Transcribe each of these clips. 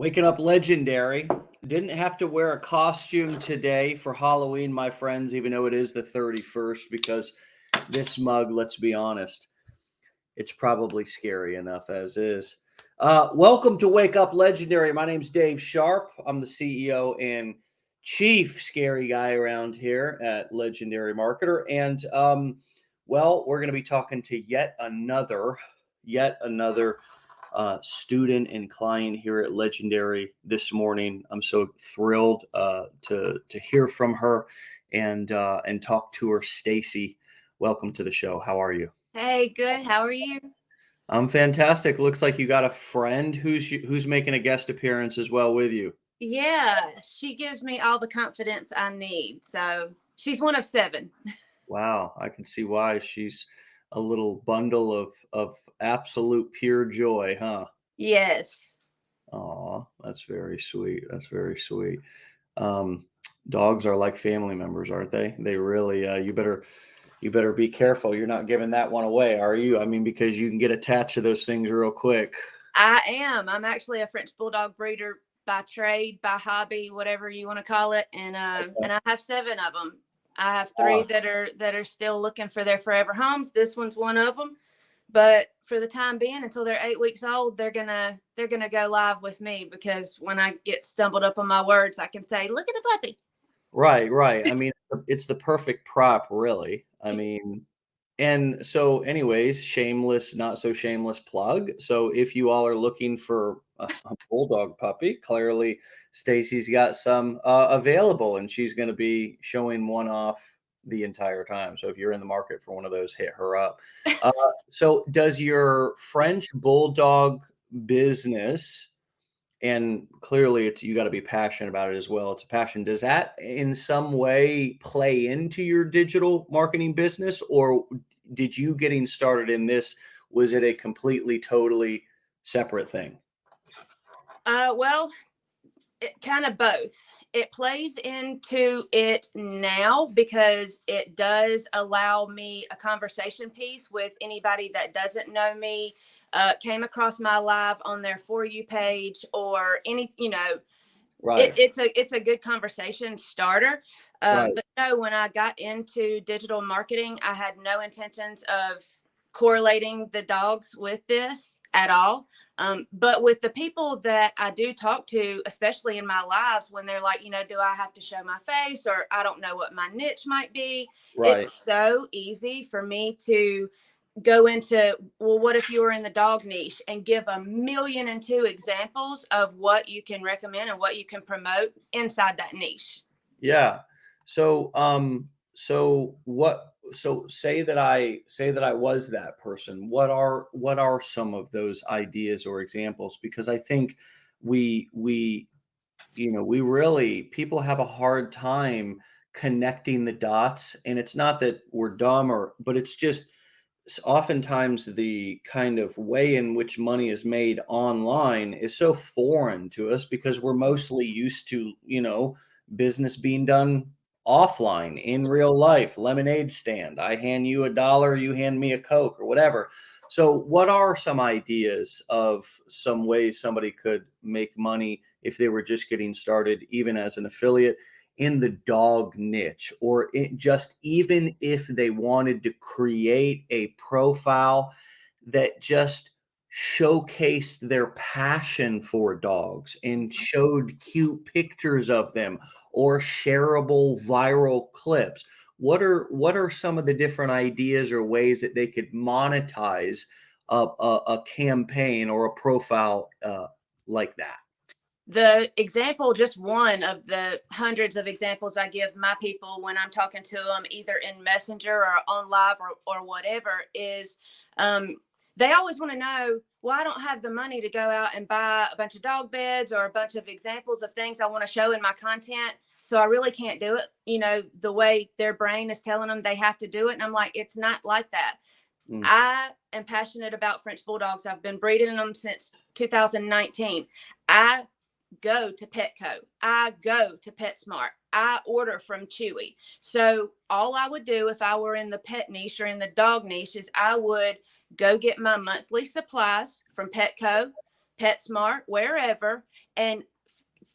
Waking up legendary. Didn't have to wear a costume today for Halloween, my friends, even though it is the 31st, because this mug, let's be honest, it's probably scary enough as is. Welcome to Wake Up Legendary. My name's Dave Sharpe. I'm the CEO and chief scary guy around here at Legendary Marketer. And, we're going to be talking to yet another student and client here at Legendary this morning. I'm so thrilled to hear from her and talk to her. Stacy, welcome to the show. How are you? Hey, good. How are you? I'm fantastic. Looks like you got a friend who's making a guest appearance as well with you. Yeah, she gives me all the confidence I need. So she's one of seven. Wow, I can see why. She's a little bundle of absolute pure joy, huh? Yes. Oh, that's very sweet. That's very sweet. Um, Dogs are like family members, aren't they? They really. You better be careful. You're not giving that one away, are you? I mean, because you can get attached to those things real quick. I am. I'm actually a French Bulldog breeder by trade, by hobby, whatever you want to call it. And I have seven of them. I have three Wow. that are still looking for their forever homes. This one's one of them. But for the time being, until they're 8 weeks old, they're gonna go live with me, because when I get stumbled up on my words, I can say, "Look at the puppy." Right, right. I mean, it's the perfect prop, really. I mean, and so, anyways, shameless, not so shameless plug. So, if you all are looking for a bulldog puppy, clearly Stacy's got some available, and she's going to be showing one off the entire time. So, if you're in the market for one of those, hit her up. Uh, so, does your French bulldog business? And clearly it's you got to be passionate about it as well. It's a passion. Does that in some way play into your digital marketing business, or did you getting started in this, was it a completely totally separate thing? Well, it kind of both. It plays into it now because it does allow me a conversation piece with anybody that doesn't know me, came across my live on their For You page, or Right, it's a good conversation starter. right, But no, when I got into digital marketing, I had no intentions of correlating the dogs with this at all. But with the people that I do talk to, especially in my lives, when they're like, do I have to show my face, or I don't know what my niche might be? right. It's so easy for me to go into, well, what if you were in the dog niche, and give a million and two examples of what you can recommend and what you can promote inside that niche. Yeah. So, say that I was that person. What are some of those ideas or examples? Because I think we we really, people have a hard time connecting the dots, and it's not that we're dumb, but it's just oftentimes the kind of way in which money is made online is so foreign to us because we're mostly used to, business being done offline in real life. Lemonade stand. I hand you $1, you hand me a Coke or whatever. So, what are some ideas of some ways somebody could make money if they were just getting started, even as an affiliate in the dog niche, or just even if they wanted to create a profile that just showcased their passion for dogs and showed cute pictures of them or shareable viral clips? What are some of the different ideas or ways that they could monetize a campaign or a profile like that? The example, just one of the hundreds of examples I give my people when I'm talking to them, either in Messenger or on live, or whatever, is they always want to know, well, I don't have the money to go out and buy a bunch of dog beds or a bunch of examples of things I want to show in my content. So I really can't do it, the way their brain is telling them they have to do it. And I'm like, it's not like that. Mm, I am passionate about French Bulldogs. I've been breeding them since 2019. I go to Petco. I go to PetSmart. I order from Chewy. So all I would do if I were in the pet niche or in the dog niche is I would go get my monthly supplies from Petco, PetSmart, wherever, and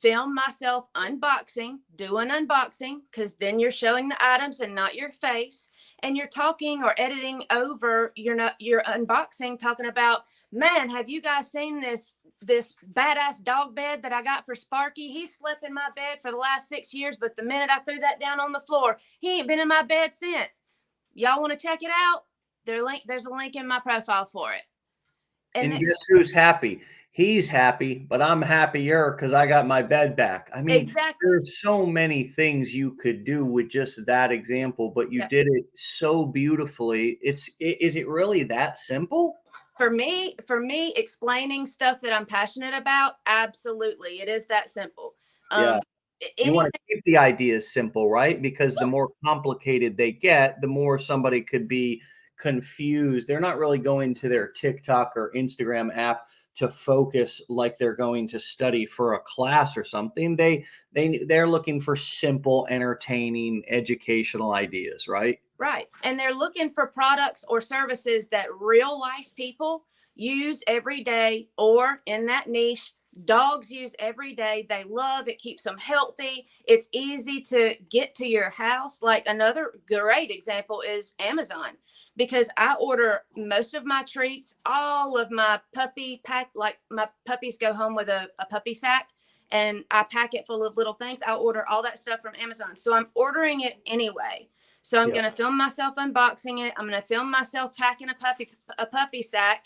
film myself unboxing, do an unboxing, because then you're showing the items and not your face. And you're talking or editing over your unboxing, talking about, man, have you guys seen this badass dog bed that I got for Sparky? He slept in my bed for the last 6 years, but the minute I threw that down on the floor, he ain't been in my bed since. Y'all want to check it out? There's a link in my profile for it. And guess who's happy? He's happy, but I'm happier because I got my bed back. I mean, exactly. there's so many things you could do with just that example, but you Yeah. did it so beautifully. Is it really that simple? For me, explaining stuff that I'm passionate about, absolutely, it is that simple. Yeah. You want to keep the ideas simple, right? Because the more complicated they get, the more somebody could be confused. They're not really going to their TikTok or Instagram app to focus like they're going to study for a class or something. They're looking for simple, entertaining, educational ideas, right? Right. And they're looking for products or services that real life people use every day, or in that niche, dogs use every day. They love it, keeps them healthy. It's easy to get to your house. Like, another great example is Amazon, because I order most of my treats, all of my puppy pack, like my puppies go home with a puppy sack, and I pack it full of little things. I order all that stuff from Amazon. So I'm ordering it anyway. So I'm going to film myself unboxing it. I'm going to film myself packing a puppy sack,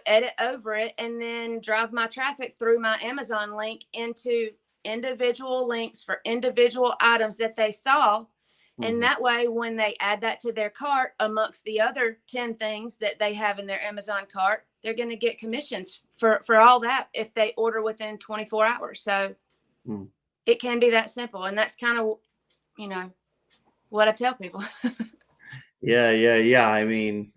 edit over it, and then drive my traffic through my Amazon link into individual links for individual items that they saw. Mm-hmm. And that way, when they add that to their cart amongst the other 10 things that they have in their Amazon cart, they're going to get commissions for all that if they order within 24 hours. So it can be that simple. And that's kind of, what I tell people. Yeah. I mean,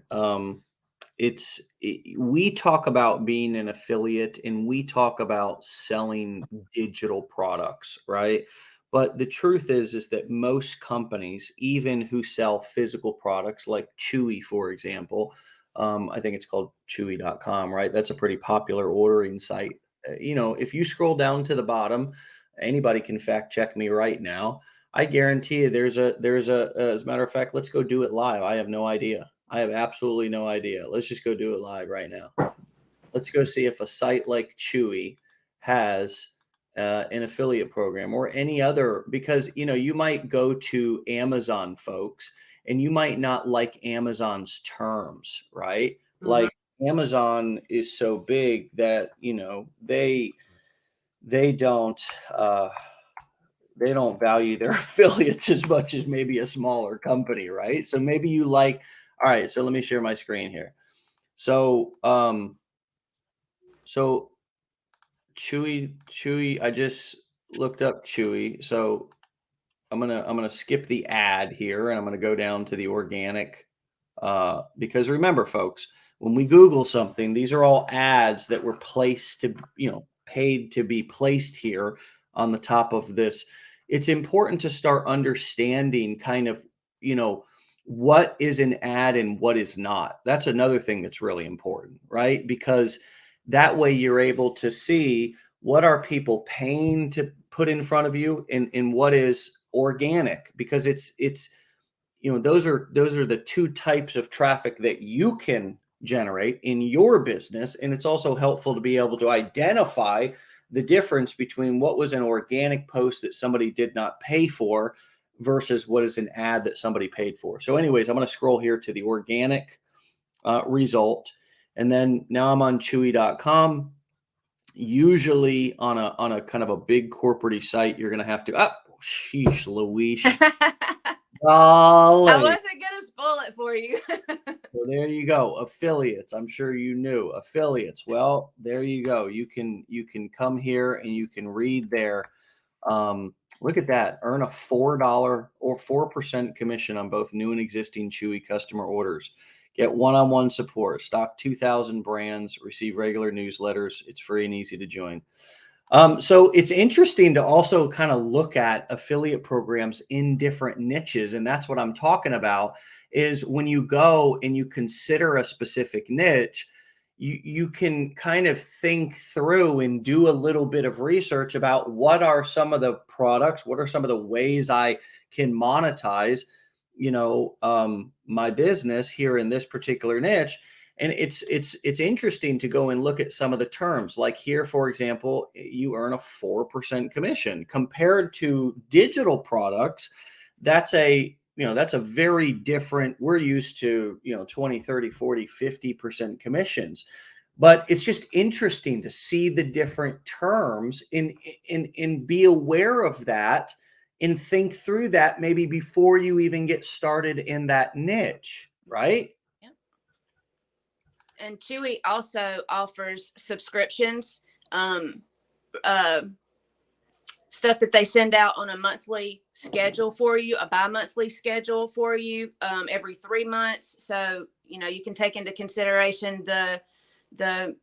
we talk about being an affiliate and we talk about selling digital products, right? But the truth is that most companies, even who sell physical products like Chewy, for example, I think it's called Chewy.com, right? That's a pretty popular ordering site. If you scroll down to the bottom, anybody can fact check me right now. I guarantee you there's as a matter of fact, let's go do it live. I have no idea. I have absolutely no idea. Let's just go do it live right now. Let's go see if a site like Chewy has an affiliate program or any other, because, you might go to Amazon, folks, and you might not like Amazon's terms, right? Mm-hmm. Like, Amazon is so big that, they don't, they don't value their affiliates as much as maybe a smaller company, right? So maybe you like, all right, so let me share my screen here. So, so Chewy, I just looked up Chewy. So I'm going to skip the ad here and I'm going to go down to the organic, because remember, folks, when we Google something, these are all ads that were placed to, paid to be placed here on the top of this. It's important to start understanding kind of, what is an ad and what is not. That's another thing that's really important, right? Because that way you're able to see what are people paying to put in front of you and what is organic, because it's those are the two types of traffic that you can generate in your business. And it's also helpful to be able to identify the difference between what was an organic post that somebody did not pay for versus what is an ad that somebody paid for. So anyways, I'm going to scroll here to the organic result. And then now I'm on Chewy.com. Usually on a kind of a big corporate site, you're going to have to, sheesh Louise. I wasn't going to spoil it for you. So there you go. Affiliates. I'm sure you knew affiliates. Well, there you go. You can come here and you can read there. Look at that. Earn a $4 or 4% commission on both new and existing Chewy customer orders. Get one-on-one support. Stock 2,000 brands. Receive regular newsletters. It's free and easy to join. So it's interesting to also kind of look at affiliate programs in different niches. And that's what I'm talking about, is when you go and you consider a specific niche, you can kind of think through and do a little bit of research about what are some of the products, what are some of the ways I can monetize, my business here in this particular niche. And it's interesting to go and look at some of the terms. Like here, for example, you earn a 4% commission compared to digital products. That's a very different. We're used to 20, 30, 40, 50% commissions. But it's just interesting to see the different terms and be aware of that and think through that maybe before you even get started in that niche, right? Yep. And Chewy also offers subscriptions, um, uh, stuff that they send out on a monthly schedule for you, a bi-monthly schedule for you, every 3 months. So, you can take into consideration the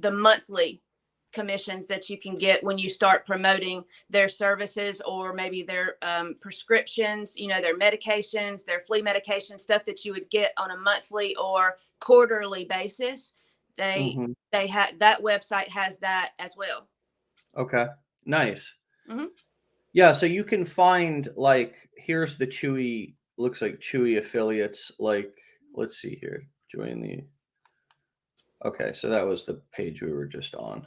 monthly commissions that you can get when you start promoting their services, or maybe their prescriptions, their medications, their flea medication, stuff that you would get on a monthly or quarterly basis. They Mhm. they have that website has that as well. Okay. Nice. Hmm. Yeah, so you can find, like, here's the Chewy, looks like Chewy affiliates, like, let's see here. Join the Okay, so that was the page we were just on.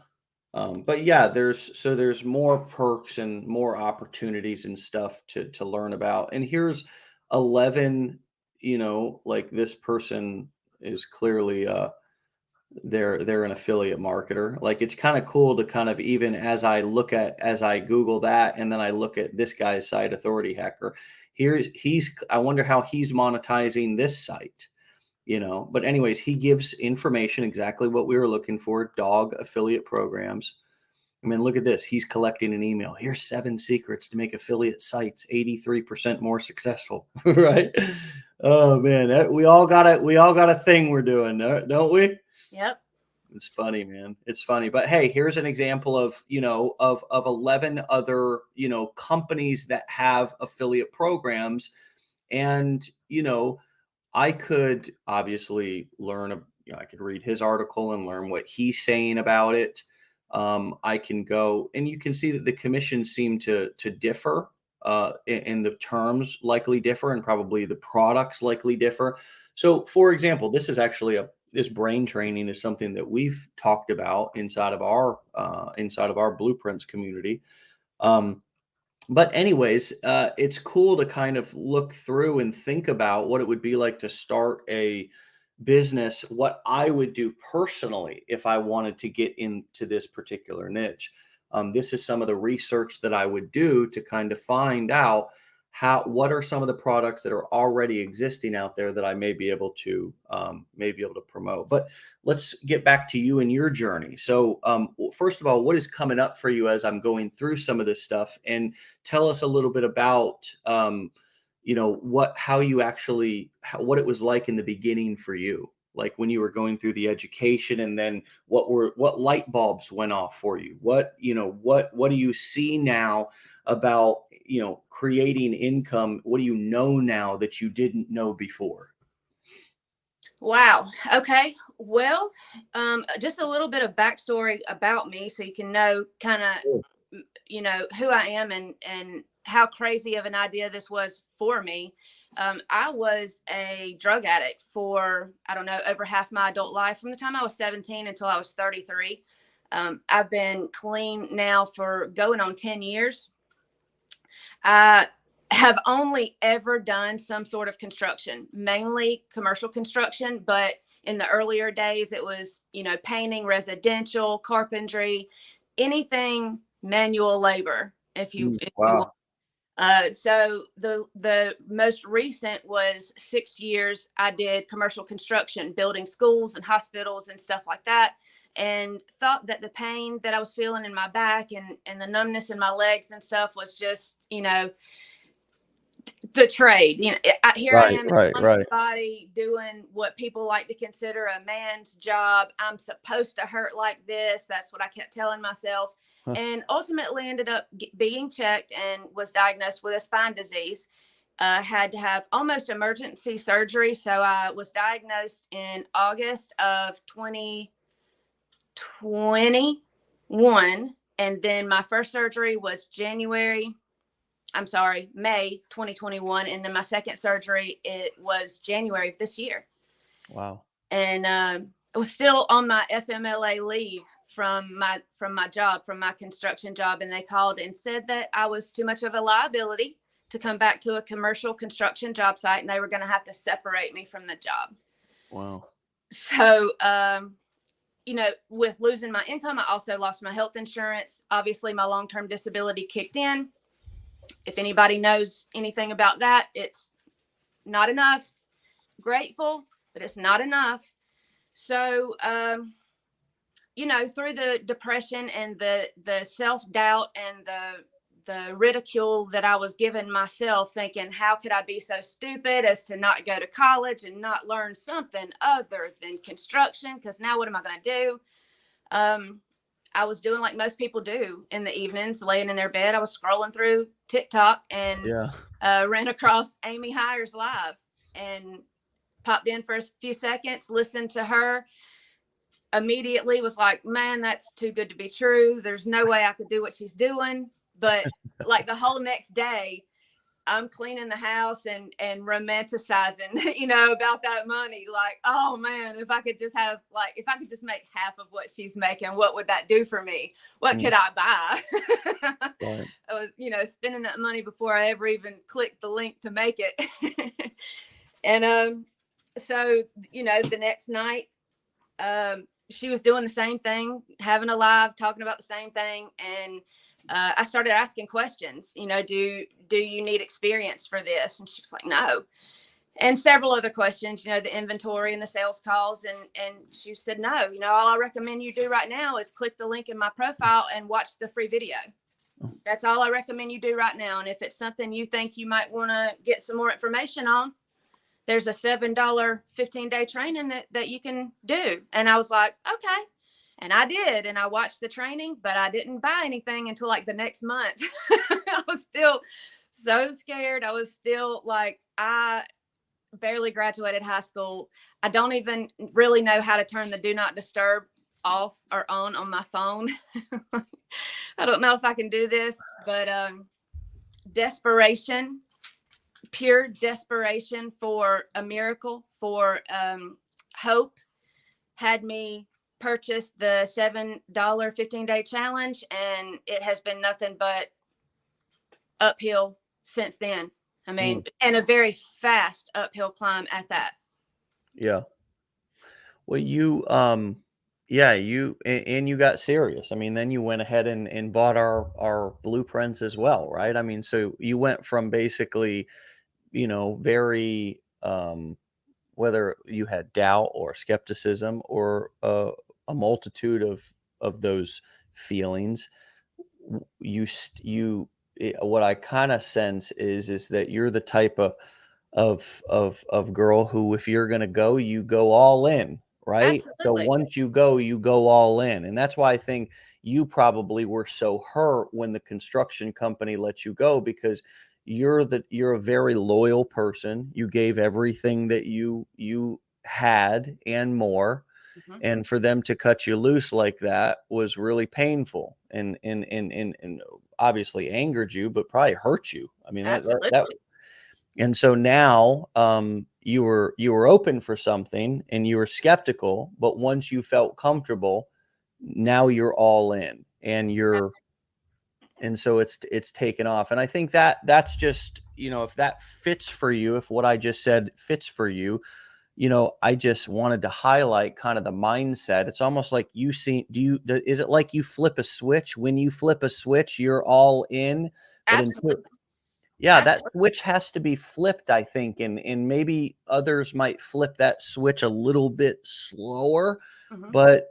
But yeah, there's more perks and more opportunities and stuff to learn about. And here's 11, like this person is clearly they're an affiliate marketer. Like, it's kind of cool to kind of, even as I Google that and then I look at this guy's site, Authority Hacker. I wonder how he's monetizing this site. But anyways, he gives information, exactly what we were looking for: dog affiliate programs. I mean, look at this. He's collecting an email. Here's 7 secrets to make affiliate sites 83% more successful. Right? Oh man, we all got a thing we're doing, don't we? Yep. It's funny, man. It's funny. But hey, here's an example of 11 other, companies that have affiliate programs. And, I could obviously I could read his article and learn what he's saying about it. I can go and you can see that the commissions seem to differ, and the terms likely differ, and probably the products likely differ. So, for example, this brain training is something that we've talked about inside of our blueprints community. Um, but anyways, it's cool to kind of look through and think about what it would be like to start a business, what I would do personally if I wanted to get into this particular niche. This is some of the research that I would do to kind of find out what are some of the products that are already existing out there that I may be able to promote. But let's get back to you and your journey. So, first of all, what is coming up for you as I'm going through some of this stuff, and tell us a little bit about what it was like in the beginning for you, like when you were going through the education, and then what light bulbs went off for you, what do you see now about creating income? What do you know now that you didn't know before? Wow. Okay. Well, just a little bit of backstory about me so you can know kind Sure. of, who I am and how crazy of an idea this was for me. I was a drug addict for, I don't know, over half my adult life, from the time I was 17 until I was 33. I've been clean now for going on 10 years. I have only ever done some sort of construction, mainly commercial construction, but in the earlier days, it was, painting, residential, carpentry, anything manual labor, if you want. Wow. So the most recent was 6 years. I did commercial construction, building schools and hospitals and stuff like that, and thought that the pain that I was feeling in my back and the numbness in my legs and stuff was just, the trade. Here I Right, am in right, a woman's right. body doing what people like to consider a man's job. I'm supposed to hurt like this. That's what I kept telling myself. Huh. And ultimately ended up being checked and was diagnosed with a spine disease. had to have almost emergency surgery. So I was diagnosed in August of 2021. And then my first surgery was May 2021. And then my second surgery, it was January of this year. Wow. And I was still on my FMLA leave from my job, from my construction job. And they called and said that I was too much of a liability to come back to a commercial construction job site, and they were going to have to separate me from the job. Wow. So, with losing my income, I also lost my health insurance. Obviously, my long-term disability kicked in. If anybody knows anything about that, it's not enough. Grateful, but it's not enough. So, through the depression and the self-doubt and the ridicule that I was giving myself, thinking, how could I be so stupid as to not go to college and not learn something other than construction? Because now what am I going to do? I was doing like most people do in the evenings, laying in their bed. I was scrolling through TikTok and ran across Amy Hires live and popped in for a few seconds, listened to her. Immediately was like, man, that's too good to be true. There's no way I could do what she's doing. But like the whole next day, I'm cleaning the house and romanticizing, about that money. Like, oh man, if I could just make half of what she's making, what would that do for me? What could I buy? Right. I was, spending that money before I ever even clicked the link to make it. And so, the next night, she was doing the same thing, having a live, talking about the same thing. And I started asking questions, do you need experience for this? And she was like, no. And several other questions, the inventory and the sales calls. And she said, no, all I recommend you do right now is click the link in my profile and watch the free video. That's all I recommend you do right now. And if it's something you think you might want to get some more information on, there's a $7 15-day training that you can do. And I was like, okay. And I did. And I watched the training, but I didn't buy anything until like the next month. I was still so scared. I was still like, I barely graduated high school. I don't even really know how to turn the do not disturb off or on my phone. I don't know if I can do this, but desperation, pure desperation for a miracle, for hope, had me purchase the $7 15-day challenge, and it has been nothing but uphill since then. I mean, and a very fast uphill climb at that. Yeah. Well, you you got serious. I mean, then you went ahead and bought our blueprints as well, right? I mean, so you went from basically, very whether you had doubt or skepticism or a multitude of those feelings, what I kind of sense is that you're the type of girl who, if you're going to go, you go all in, right? So Absolutely. once you go all in. And that's why I think you probably were so hurt when the construction company let you go, because you're a very loyal person. You gave everything that you had and more. And for them to cut you loose like that was really painful and obviously angered you, but probably hurt you. I mean, that and so now you were open for something and you were skeptical, but once you felt comfortable, now you're all in and so it's taken off. And I think that's just, if that fits for you, if what I just said fits for you, I just wanted to highlight kind of the mindset. It's almost like is it like you flip a switch? When you flip a switch, you're all in. But Absolutely. that switch has to be flipped, I think. And maybe others might flip that switch a little bit slower. But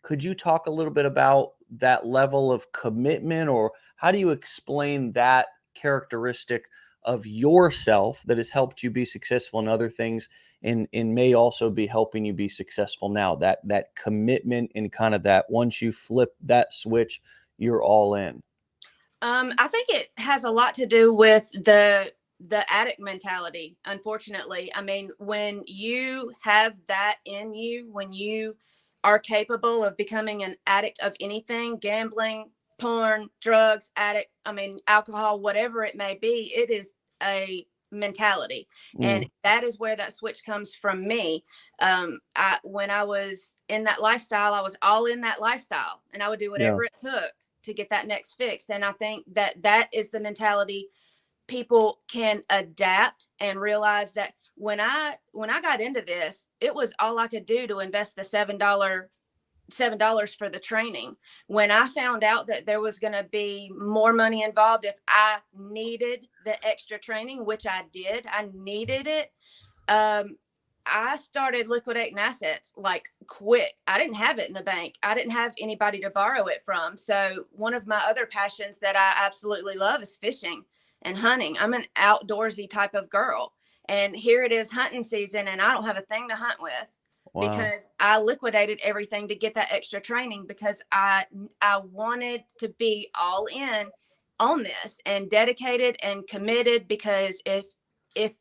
could you talk a little bit about that level of commitment, or how do you explain that characteristic of yourself that has helped you be successful in other things and may also be helping you be successful now? That commitment and kind of that once you flip that switch, you're all in. I think it has a lot to do with the the addict mentality, unfortunately. I mean, when you have that in you, when you are capable of becoming an addict of anything, gambling, porn, drugs, addict, I mean, alcohol, whatever it may be, it is a mentality. And Mm, that is where that switch comes from me. When I was in that lifestyle, I was all in that lifestyle, and I would do yeah. whatever it took to get that next fix. And I think that that is the mentality people can adapt and realize that when I got into this, it was all I could do to invest the $7 for the training. When I found out that there was going to be more money involved if I needed the extra training, which I did, I needed it. um I started liquidating assets like quick. I didn't have it in the bank. I didn't have anybody to borrow it from. So one of my other passions that I absolutely love is fishing and hunting. I'm an outdoorsy type of girl. And here it is hunting season and I don't have a thing to hunt with Wow. because I liquidated everything to get that extra training because I wanted to be all in on this and dedicated and committed because if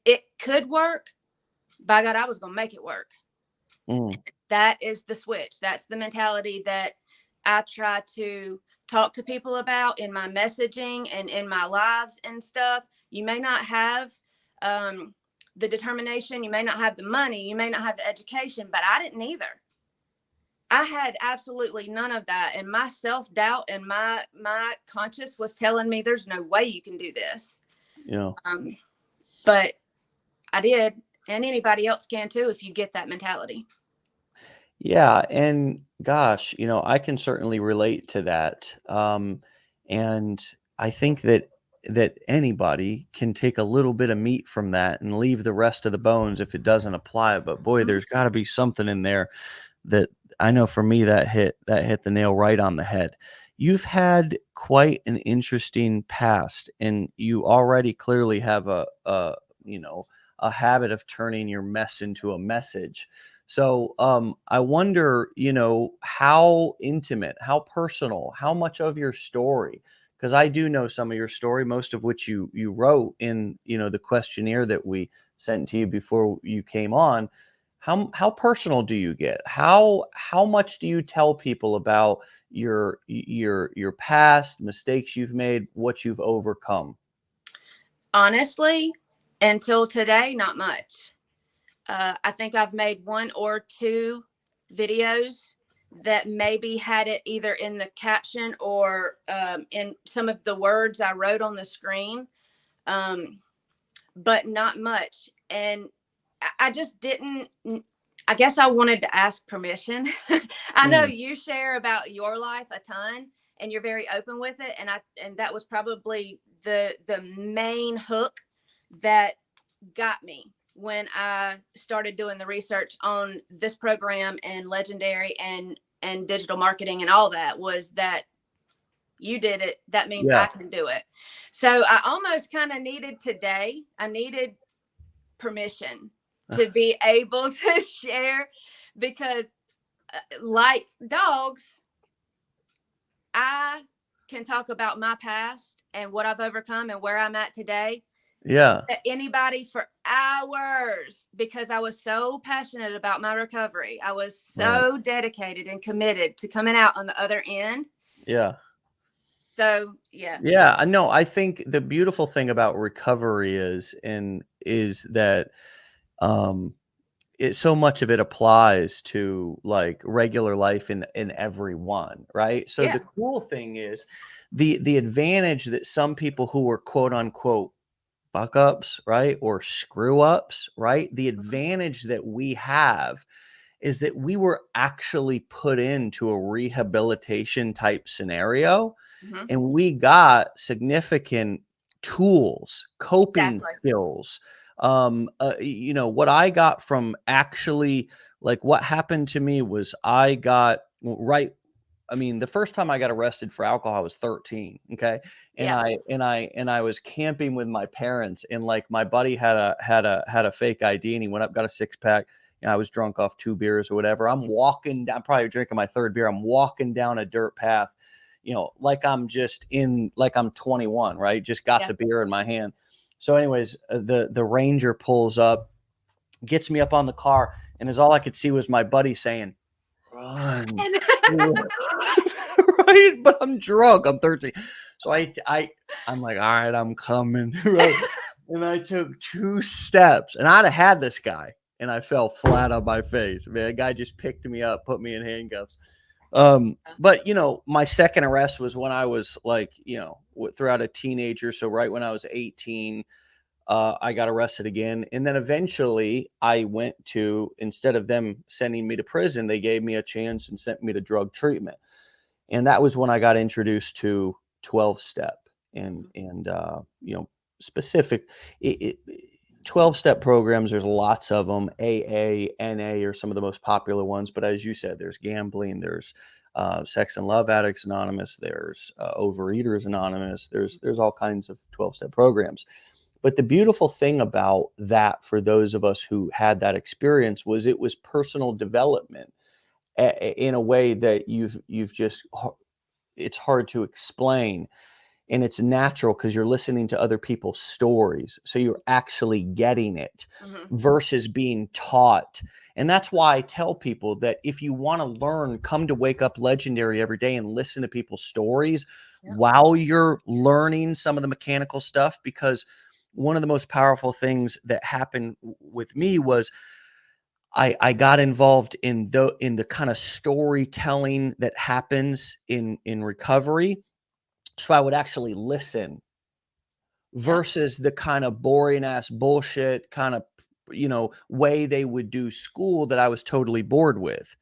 it could work, by God, I was going to make it work. Mm, That is the switch. That's the mentality that I try to talk to people about in my messaging and in my lives and stuff. You may not have the determination, you may not have the money, you may not have the education, but I didn't either. I had absolutely none of that, and my self doubt and my conscience was telling me there's no way you can do this. yeah. Um, but I did, and anybody else can too if you get that mentality. Yeah, and gosh, I can certainly relate to that. And I think that anybody can take a little bit of meat from that and leave the rest of the bones if it doesn't apply. But boy, Mhm. there's got to be something in there that I know for me that hit the nail right on the head. You've had quite an interesting past, and you already clearly have you know a habit of turning your mess into a message. So I wonder, how intimate, how personal, how much of your story, because I do know some of your story, most of which you wrote in, the questionnaire that we sent to you before you came on. How personal do you get? How much do you tell people about your past mistakes you've made, what you've overcome? Honestly, until today, not much. I think I've made one or two videos that maybe had it either in the caption or in some of the words I wrote on the screen, um, but not much. And I just didn't. I guess I wanted to ask permission. I know Mm, you share about your life a ton, and you're very open with it, and that was probably the main hook that got me when I started doing the research on this program and legendary and digital marketing and all that was that you did it. That means I yeah. can do it. So I almost kind of needed today. I needed permission to be able to share because like dogs, I can talk about my past and what I've overcome and where I'm at today Yeah. to anybody for hours because I was so passionate about my recovery. I was Right. so dedicated and committed to coming out on the other end. Yeah. So, yeah. Yeah, I know. I think the beautiful thing about recovery is that um so much of it applies to like regular life in everyone, right? So the Yeah. cool thing is the advantage that some people who are quote unquote fuck ups, right? Or screw ups, right? The Mhm. advantage that we have is that we were actually put into a rehabilitation type scenario Mhm. and we got significant tools, coping Exactly. skills. What I got from actually like what happened to me was I got right. I mean, the first time I got arrested for alcohol, I was 13. Okay. And Yeah. I was camping with my parents and like my buddy had a fake ID and he went up, got a six pack. I was drunk off 2 beers or whatever. I'm walking down, probably drinking my third beer. I'm walking down a dirt path, like I'm 21, right? Just got Yeah. the beer in my hand. So anyways, the ranger pulls up, gets me up on the car, and all I could see was my buddy saying, "Run." And Right? But I'm drunk. I'm 13. So I'm like, all right, I'm coming. Right. And I took 2 steps, and I'd have had this guy, and I fell flat on my face. Man, the guy just picked me up, put me in handcuffs. But my second arrest was when I was like, throughout a teenager. So right when I was 18, I got arrested again. And then eventually I went to, instead of them sending me to prison, they gave me a chance and sent me to drug treatment. And that was when I got introduced to 12 step and specific 12-step programs. There's lots of them. AA, NA are some of the most popular ones. But as you said, there's gambling, there's Sex and Love Addicts Anonymous, there's Overeaters Anonymous, there's all kinds of 12-step programs. But the beautiful thing about that, for those of us who had that experience, was it was personal development in a way that you've just, it's hard to explain. And it's natural because you're listening to other people's stories. So you're actually getting it versus being taught. And that's why I tell people that if you want to learn, come to Wake Up Legendary every day and listen to people's stories while you're learning some of the mechanical stuff. Because one of the most powerful things that happened with me was I got involved in the kind of storytelling that happens in recovery. So I would actually listen versus the kind of boring ass bullshit kind of, way they would do school that I was totally bored with.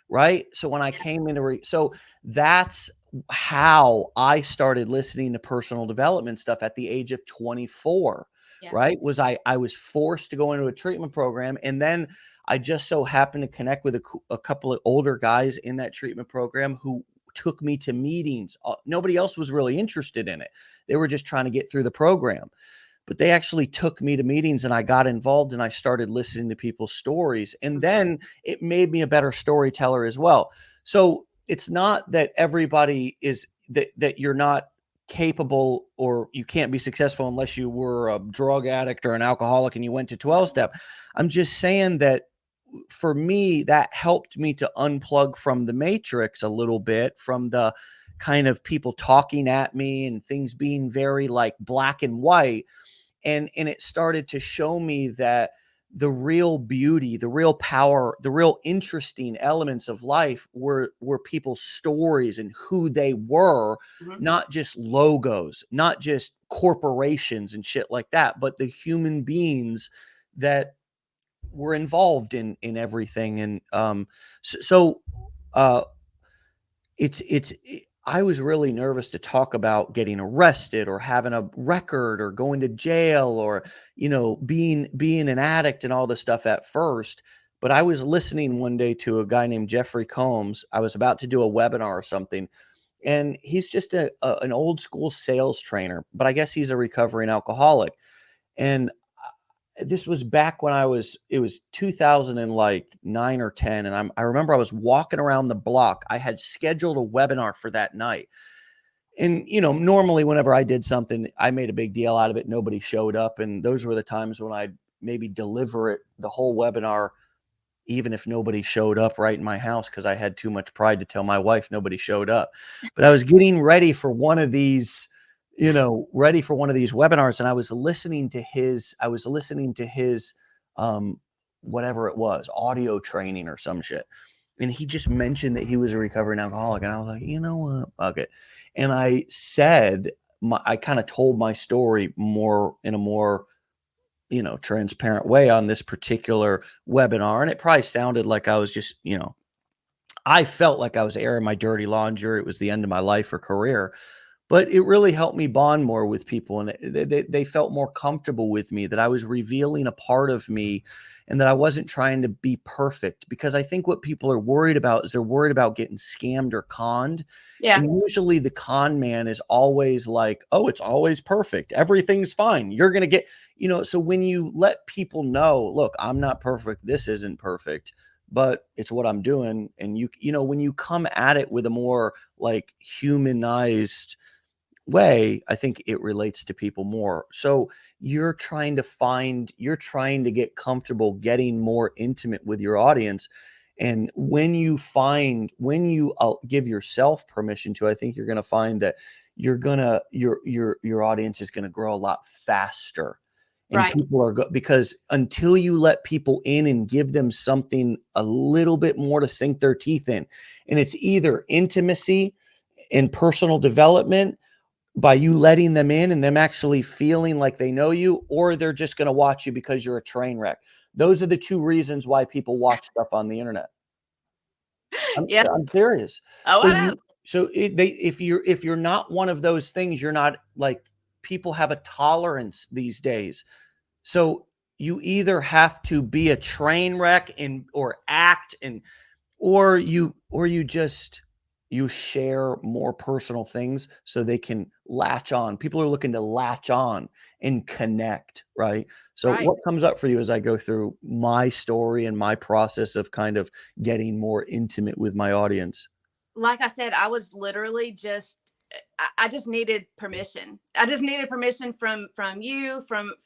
Right. So when I came into, so that's how I started listening to personal development stuff at the age of 24. Right. Was I was forced to go into a treatment program. And then I just so happened to connect with a couple of older guys in that treatment program who took me to meetings. Nobody else was really interested in it. They were just trying to get through the program, but they actually took me to meetings, and I got involved, and I started listening to people's stories. And then it made me a better storyteller as well. So it's not that everybody is that you're not capable or you can't be successful unless you were a drug addict or an alcoholic and you went to 12 step. I'm just saying that for me, that helped me to unplug from the matrix a little bit, from the kind of people talking at me and things being very like black and white. And it started to show me that the real beauty, the real power, the real interesting elements of life were people's stories and who they were, not just logos, not just corporations and shit like that, but the human beings that were involved in everything. And it's I was really nervous to talk about getting arrested or having a record or going to jail or being an addict and all this stuff at first. But I was listening one day to a guy named Jeffrey Combs. I was about to do a webinar or something, and he's just an old school sales trainer, but I guess he's a recovering alcoholic. And this was back when it was 2009 or 10. And I remember I was walking around the block. I had scheduled a webinar for that night. And, normally whenever I did something, I made a big deal out of it. Nobody showed up. And those were the times when I'd maybe deliver it, the whole webinar, even if nobody showed up right in my house, because I had too much pride to tell my wife nobody showed up. But I was getting ready for one of these webinars, and I was listening to his whatever it was, audio training or some shit. And he just mentioned that he was a recovering alcoholic. And I was like, you know what? Fuck it. And I said, I kind of told my story in a more transparent way on this particular webinar. And it probably sounded like I was just, I felt like I was airing my dirty laundry. It was the end of my life or career. But it really helped me bond more with people, and they felt more comfortable with me, that I was revealing a part of me and that I wasn't trying to be perfect. Because I think what people are worried about is they're worried about getting scammed or conned. Yeah. And usually the con man is always like, oh, it's always perfect. Everything's fine. You're going to get, so when you let people know, look, I'm not perfect. This isn't perfect, but it's what I'm doing. And when you come at it with a more like humanized way, I think it relates to people more. So you're trying to get comfortable getting more intimate with your audience. And when you give yourself permission to, I think you're going to find that your audience is going to grow a lot faster. And Right. people because until you let people in and give them something a little bit more to sink their teeth in, and it's either intimacy and personal development by you letting them in and them actually feeling like they know you, or they're just going to watch you because you're a train wreck. Those are the two reasons why people watch stuff on the internet. Yeah. I'm serious. Oh, So I know. you, so it, they, if you're not one of those things, you're not like, people have a tolerance these days. So you either have to be a train wreck or act and you share more personal things so they can latch on. People are looking to latch on and connect, right? So Right. what comes up for you as I go through my story and my process of kind of getting more intimate with my audience? Like I said, I was literally just I just needed permission. I just needed permission from you, from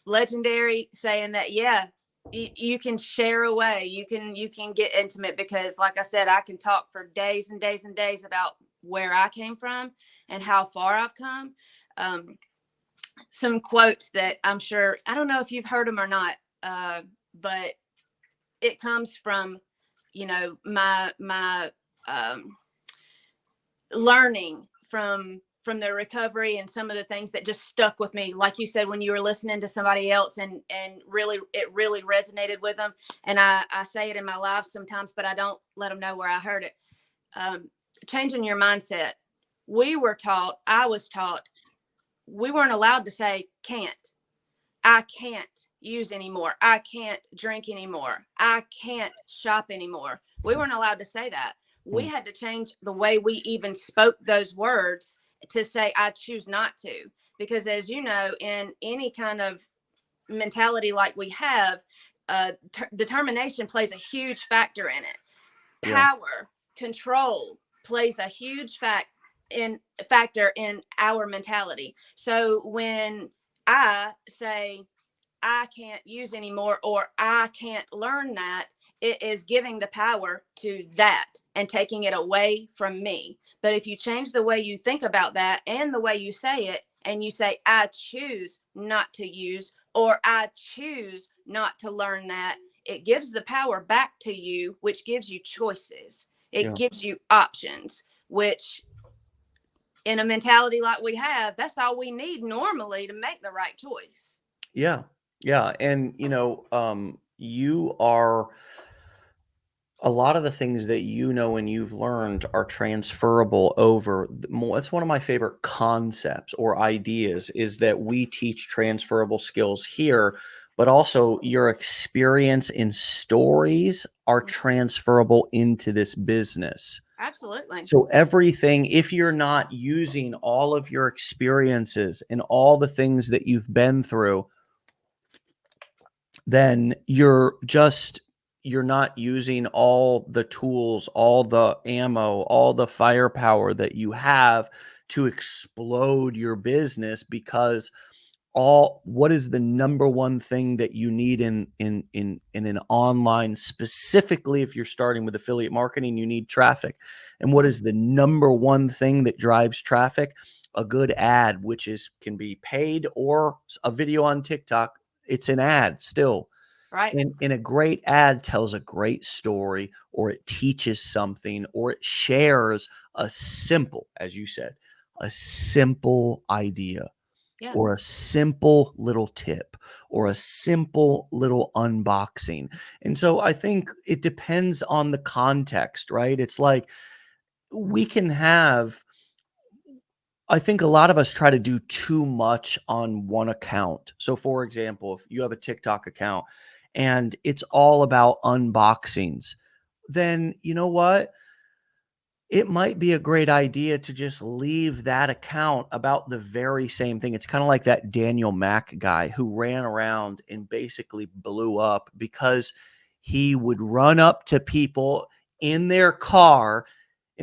Legendary, saying that, yeah, you can share away, you can get intimate, because like I said, I can talk for days and days and days about where I came from and how far I've come. Um, some quotes that I'm sure, I don't know if you've heard them or not, but it comes from, my um, learning from the recovery, and some of the things that just stuck with me, like you said, when you were listening to somebody else, and really it really resonated with them. And I say it in my live sometimes, but I don't let them know where I heard it. um, Changing your mindset. I was taught, we weren't allowed to say can't. I can't use anymore. I can't drink anymore. I can't shop anymore. We weren't allowed to say that. We Mm, had to change the way we even spoke those words to say, I choose not to. Because, as you know, in any kind of mentality like we have, determination plays a huge factor in it. yeah, Power, control plays a huge factor in our mentality. So when I say I can't use anymore, or I can't learn that, it is giving the power to that and taking it away from me. But if you change the way you think about that and the way you say it, and you say, I choose not to use, or I choose not to learn that, it gives the power back to you, which gives you choices. It yeah. gives you options, which, in a mentality like we have, that's all we need normally to make the right choice. Yeah. Yeah. And you are a lot of the things that and you've learned are transferable over that's one of my favorite concepts or ideas, is that we teach transferable skills here, but also your experience in stories are transferable into this business. Absolutely. So everything, if you're not using all of your experiences and all the things that you've been through, then you're not using all the tools, all the ammo, all the firepower that you have to explode your business. Because what is the number one thing that you need in an online, specifically if you're starting with affiliate marketing? You need traffic. And what is the number one thing that drives traffic? A good ad, which can be paid, or a video on TikTok. It's an ad still. Right. And a great ad tells a great story, or it teaches something, or it shares a simple, as you said, a simple idea, Yeah. or a simple little tip, or a simple little unboxing. And so I think it depends on the context, right? It's like we can have I think a lot of us try to do too much on one account. So, for example, if you have a TikTok account and it's all about unboxings, then you know what? It might be a great idea to just leave that account about the very same thing. It's kind of like that Daniel Mack guy who ran around and basically blew up because he would run up to people in their car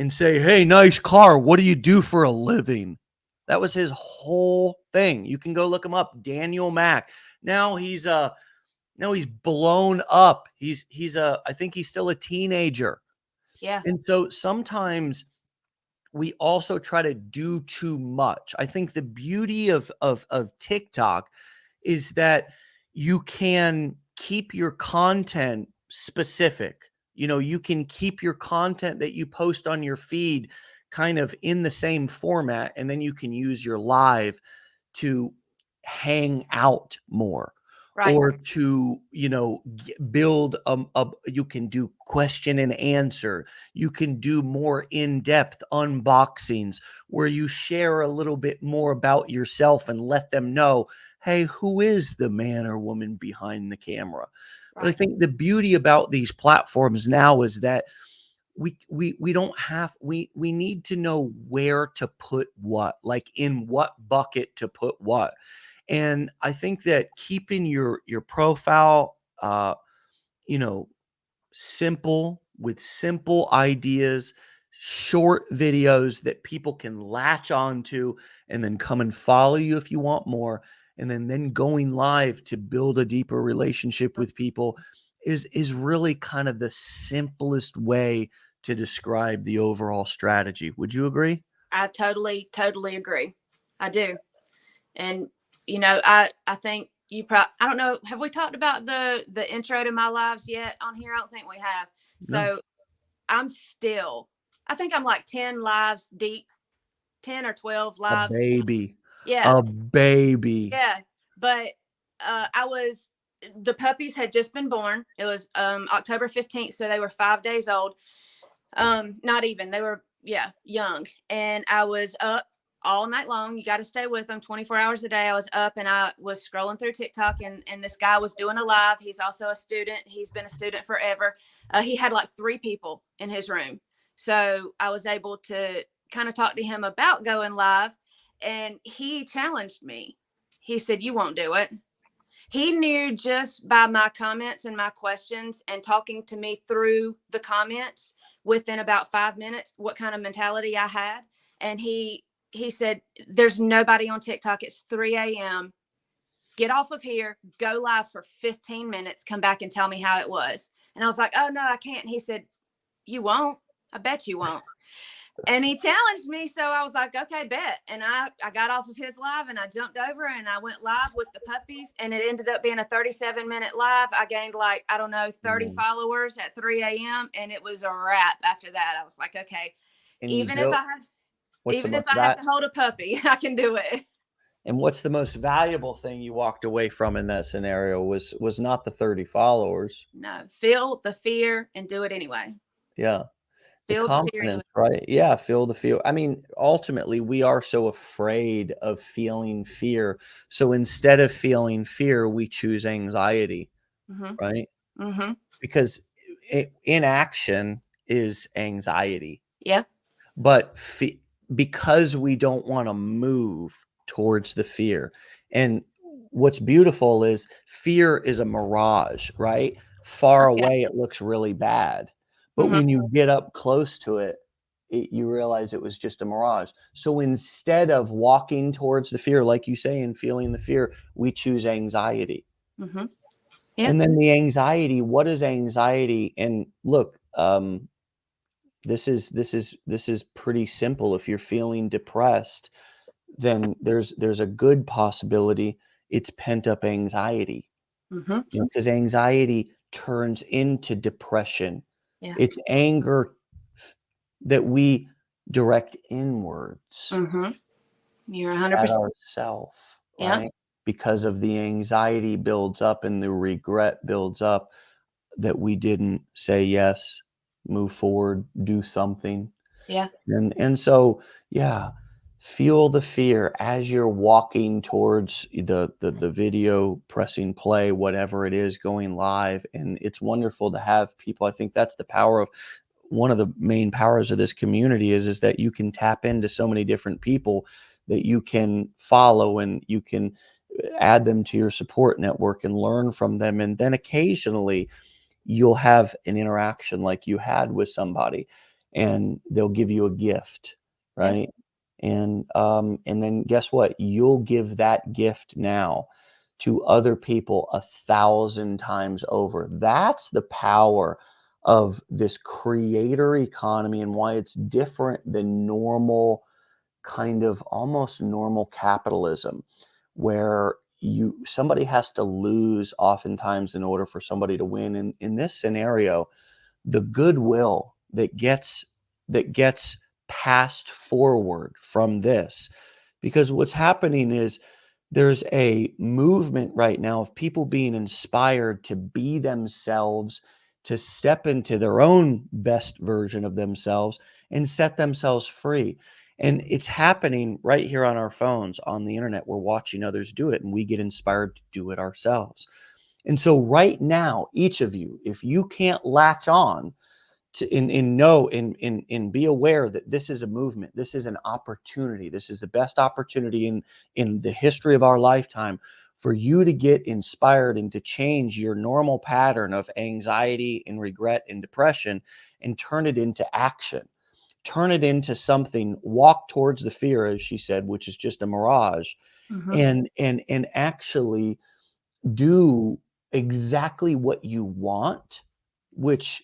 and say, "Hey, nice car. What do you do for a living?" That was his whole thing. You can go look him up, Daniel Mack. Now he's blown up. I think he's still a teenager. Yeah. And so sometimes we also try to do too much. I think the beauty of TikTok is that you can keep your content specific. You can keep your content that you post on your feed kind of in the same format, and then you can use your live to hang out more, Right. or to build you can do question and answer. You can do more in-depth unboxings where you share a little bit more about yourself and let them know, hey, who is the man or woman behind the camera? But I Right. think the beauty about these platforms now is that we don't have we need to know where to put what, like in what bucket to put what. And I think that keeping your profile you know simple, with simple ideas, short videos that people can latch on to, and then come and follow you if you want more, and then going live to build a deeper relationship with people is really kind of the simplest way to describe the overall strategy. Would you agree? I totally agree. I do. And I think I don't know, have we talked about the intro to my lives yet on here? I don't think we have. No. So I think I'm like 10 lives deep, 10 or 12 A lives. baby. Yeah. A baby. Yeah. But the puppies had just been born. It was October 15th, so they were 5 days old. Not even. They were, yeah, young. And I was up all night long. You got to stay with them 24 hours a day. I was up and I was scrolling through TikTok, and this guy was doing a live. He's also a student. He's been a student forever. He had like 3 people in his room. So I was able to kind of talk to him about going live, and he challenged me. He said, "You won't do it." He knew just by my comments and my questions and talking to me through the comments within about 5 minutes what kind of mentality I had. And he said, "There's nobody on TikTok. It's 3 a.m. Get off of here, go live for 15 minutes, come back and tell me how it was." And I was like, "Oh no, I can't." He said, "You won't. I bet you won't." And he challenged me, so I was like, "Okay, bet." And I got off of his live and I jumped over and I went live with the puppies, and it ended up being a 37-minute live. I gained like, I don't know, 30 followers at 3 a.m. and it was a wrap after that. I was like, okay, And you even if built I had what's the even if most I have to hold a puppy, I can do it. and what's the most valuable thing you walked away from in that scenario was not the 30 followers. No, feel the fear and do it anyway. Yeah. The Feel the fear and do confidence, it. right? Yeah, feel the fear. I mean, ultimately, we are so afraid of feeling fear. So instead of feeling fear, we choose anxiety, Mm-hmm. right? Mm-hmm. Because inaction is anxiety. Yeah. But because we don't want to move towards the fear. And what's beautiful is fear is a mirage, right? Far Okay. away, it looks really bad. But Mm-hmm. when you get up close to it, you realize it was just a mirage. So instead of walking towards the fear, like you say, and feeling the fear, we choose anxiety. Mm-hmm. Yeah. And then the anxiety, what is anxiety? And look, this is pretty simple. If you're feeling depressed, then there's a good possibility it's pent up anxiety. Mm-hmm. Because anxiety turns into depression. Yeah. It's anger that we direct inwards Mm-hmm. You're at 100%. ourself, Yeah. right? Because of the anxiety builds up and the regret builds up that we didn't say yes, move forward, do something. Yeah. And so, yeah, feel the fear as you're walking towards the video, pressing play, whatever it is, going live. And it's wonderful to have people. I think that's the power of one of the main powers of this community is that you can tap into so many different people that you can follow, and you can add them to your support network and learn from them. And then occasionally you'll have an interaction like you had with somebody, and they'll give you a gift, Yeah. right? And then guess what? You'll give that gift now to other people 1,000 times over. That's the power of this creator economy and why it's different than normal, kind of almost normal capitalism, where somebody has to lose oftentimes in order for somebody to win. In this scenario, the goodwill that gets passed forward from this, because what's happening is there's a movement right now of people being inspired to be themselves, to step into their own best version of themselves and set themselves free. And it's happening right here on our phones, on the internet. We're watching others do it and we get inspired to do it ourselves. And so right now, each of you, if you can't latch on to and be aware that this is a movement, this is an opportunity, this is the best opportunity in the history of our lifetime for you to get inspired and to change your normal pattern of anxiety and regret and depression and turn it into action, turn it into something, walk towards the fear, as she said, which is just a mirage, Hmm. and actually do exactly what you want, which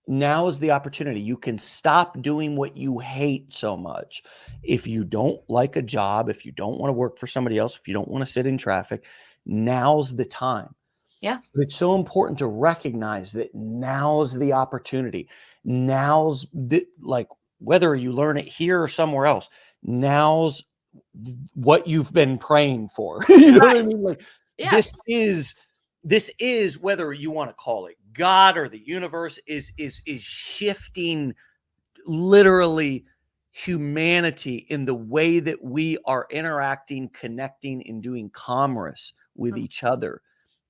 now is the opportunity. You can stop doing what you hate so much. If you don't like a job, if you don't want to work for somebody else, if you don't want to sit in traffic, now's the time. Yeah. But it's so important to recognize that now's the opportunity. Now's the, like, whether you learn it here or somewhere else, now's what you've been praying for. You know what I Right. mean? Like, Yeah. this is whether you want to call it God or the universe is shifting literally humanity in the way that we are interacting, connecting, and doing commerce with Mhm. each other.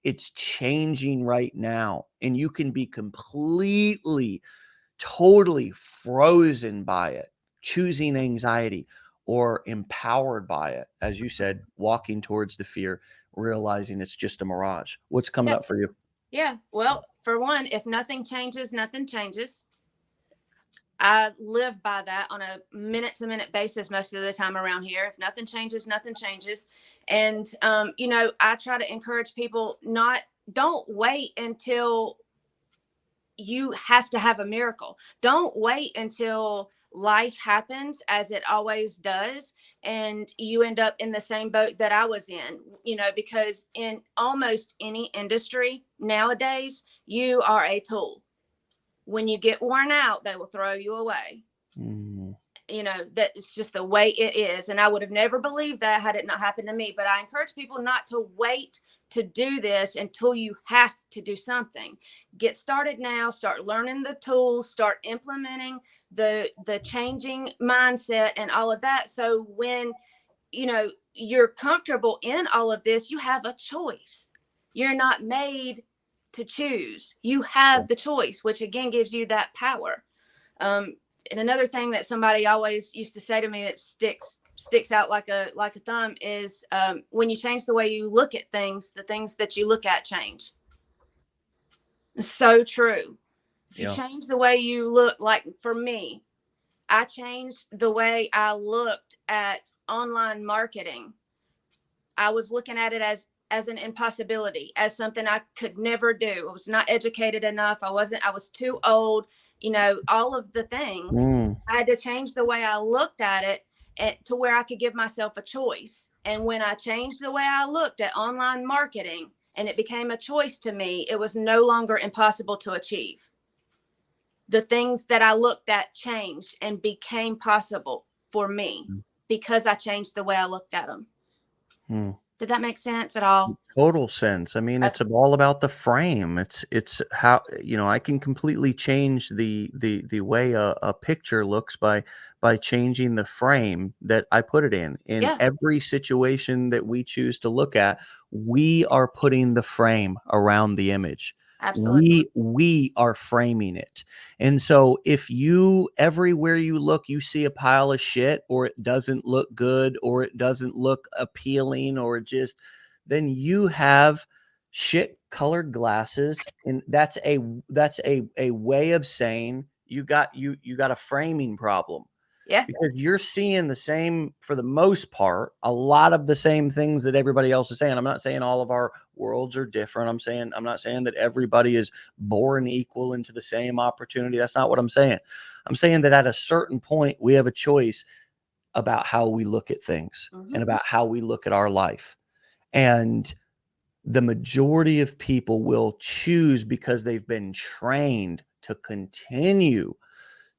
It's changing right now, and you can be completely, totally frozen by it, choosing anxiety, or empowered by it, as you said, walking towards the fear, realizing it's just a mirage. What's coming Yeah. up for you? Yeah. Well, for one, if nothing changes, nothing changes. I live by that on a minute to minute basis most of the time around here. If nothing changes, nothing changes. And, I try to encourage people don't wait until you have to have a miracle. Don't wait until life happens as it always does and you end up in the same boat that I was in, because in almost any industry nowadays, you are a tool. When you get worn out, they will throw you away. Mm, That is just the way it is. And I would have never believed that had it not happened to me. But I encourage people not to wait to do this until you have to do something. Get started now, start learning the tools, start implementing the changing mindset and all of that. So when you're comfortable in all of this, you have a choice. You're not made to choose. You yeah. have the choice, which again gives you that power. um, and another thing that somebody always used to say to me that sticks out like a thumb is, when you change the way you look at things, the things that you look at change. It's so true. If you Yeah. change the way you look, like for me, I changed the way I looked at online marketing. I was looking at it as an impossibility, as something I could never do. I was not educated enough. I was too old, all of the things. Mm, I had to change the way I looked at it, to where I could give myself a choice. And when I changed the way I looked at online marketing and it became a choice to me, it was no longer impossible to achieve. The things that I looked at changed and became possible for me because I changed the way I looked at them. mm. Did that make sense at all? Total sense. I mean, it's all about the frame. It's how, I can completely change the way a picture looks by changing the frame that I put it in Yeah, every situation that we choose to look at. We are putting the frame around the image. absolutely. We are framing it. And so if you, everywhere you look, you see a pile of shit, or it doesn't look good, or it doesn't look appealing, or it just, then you have shit colored glasses. And that's a way of saying you got a framing problem. Yeah. Because you're seeing the same, for the most part, a lot of the same things that everybody else is saying. I'm not saying all of our worlds are different. I'm not saying that everybody is born equal into the same opportunity. That's not what I'm saying. I'm saying that at a certain point, we have a choice about how we look at things and about how we look at our life. And the majority of people will choose because they've been trained to continue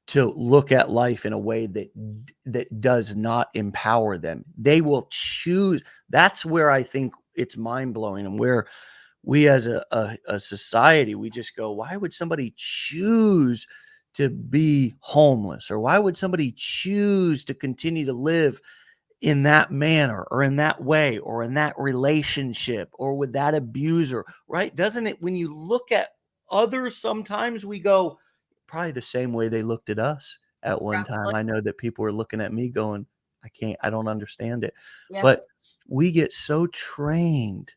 to look at life in a way that does not empower them. They will choose. That's where I think it's mind-blowing, and where we as a society, we just go, why would somebody choose to be homeless? Or why would somebody choose to continue to live in that manner, or in that way, or in that relationship, or with that abuser, right? Doesn't it, when you look at others, sometimes we go, probably the same way they looked at us at one time. Probably. I know that people were looking at me going, I don't understand it. Yeah. But we get so trained,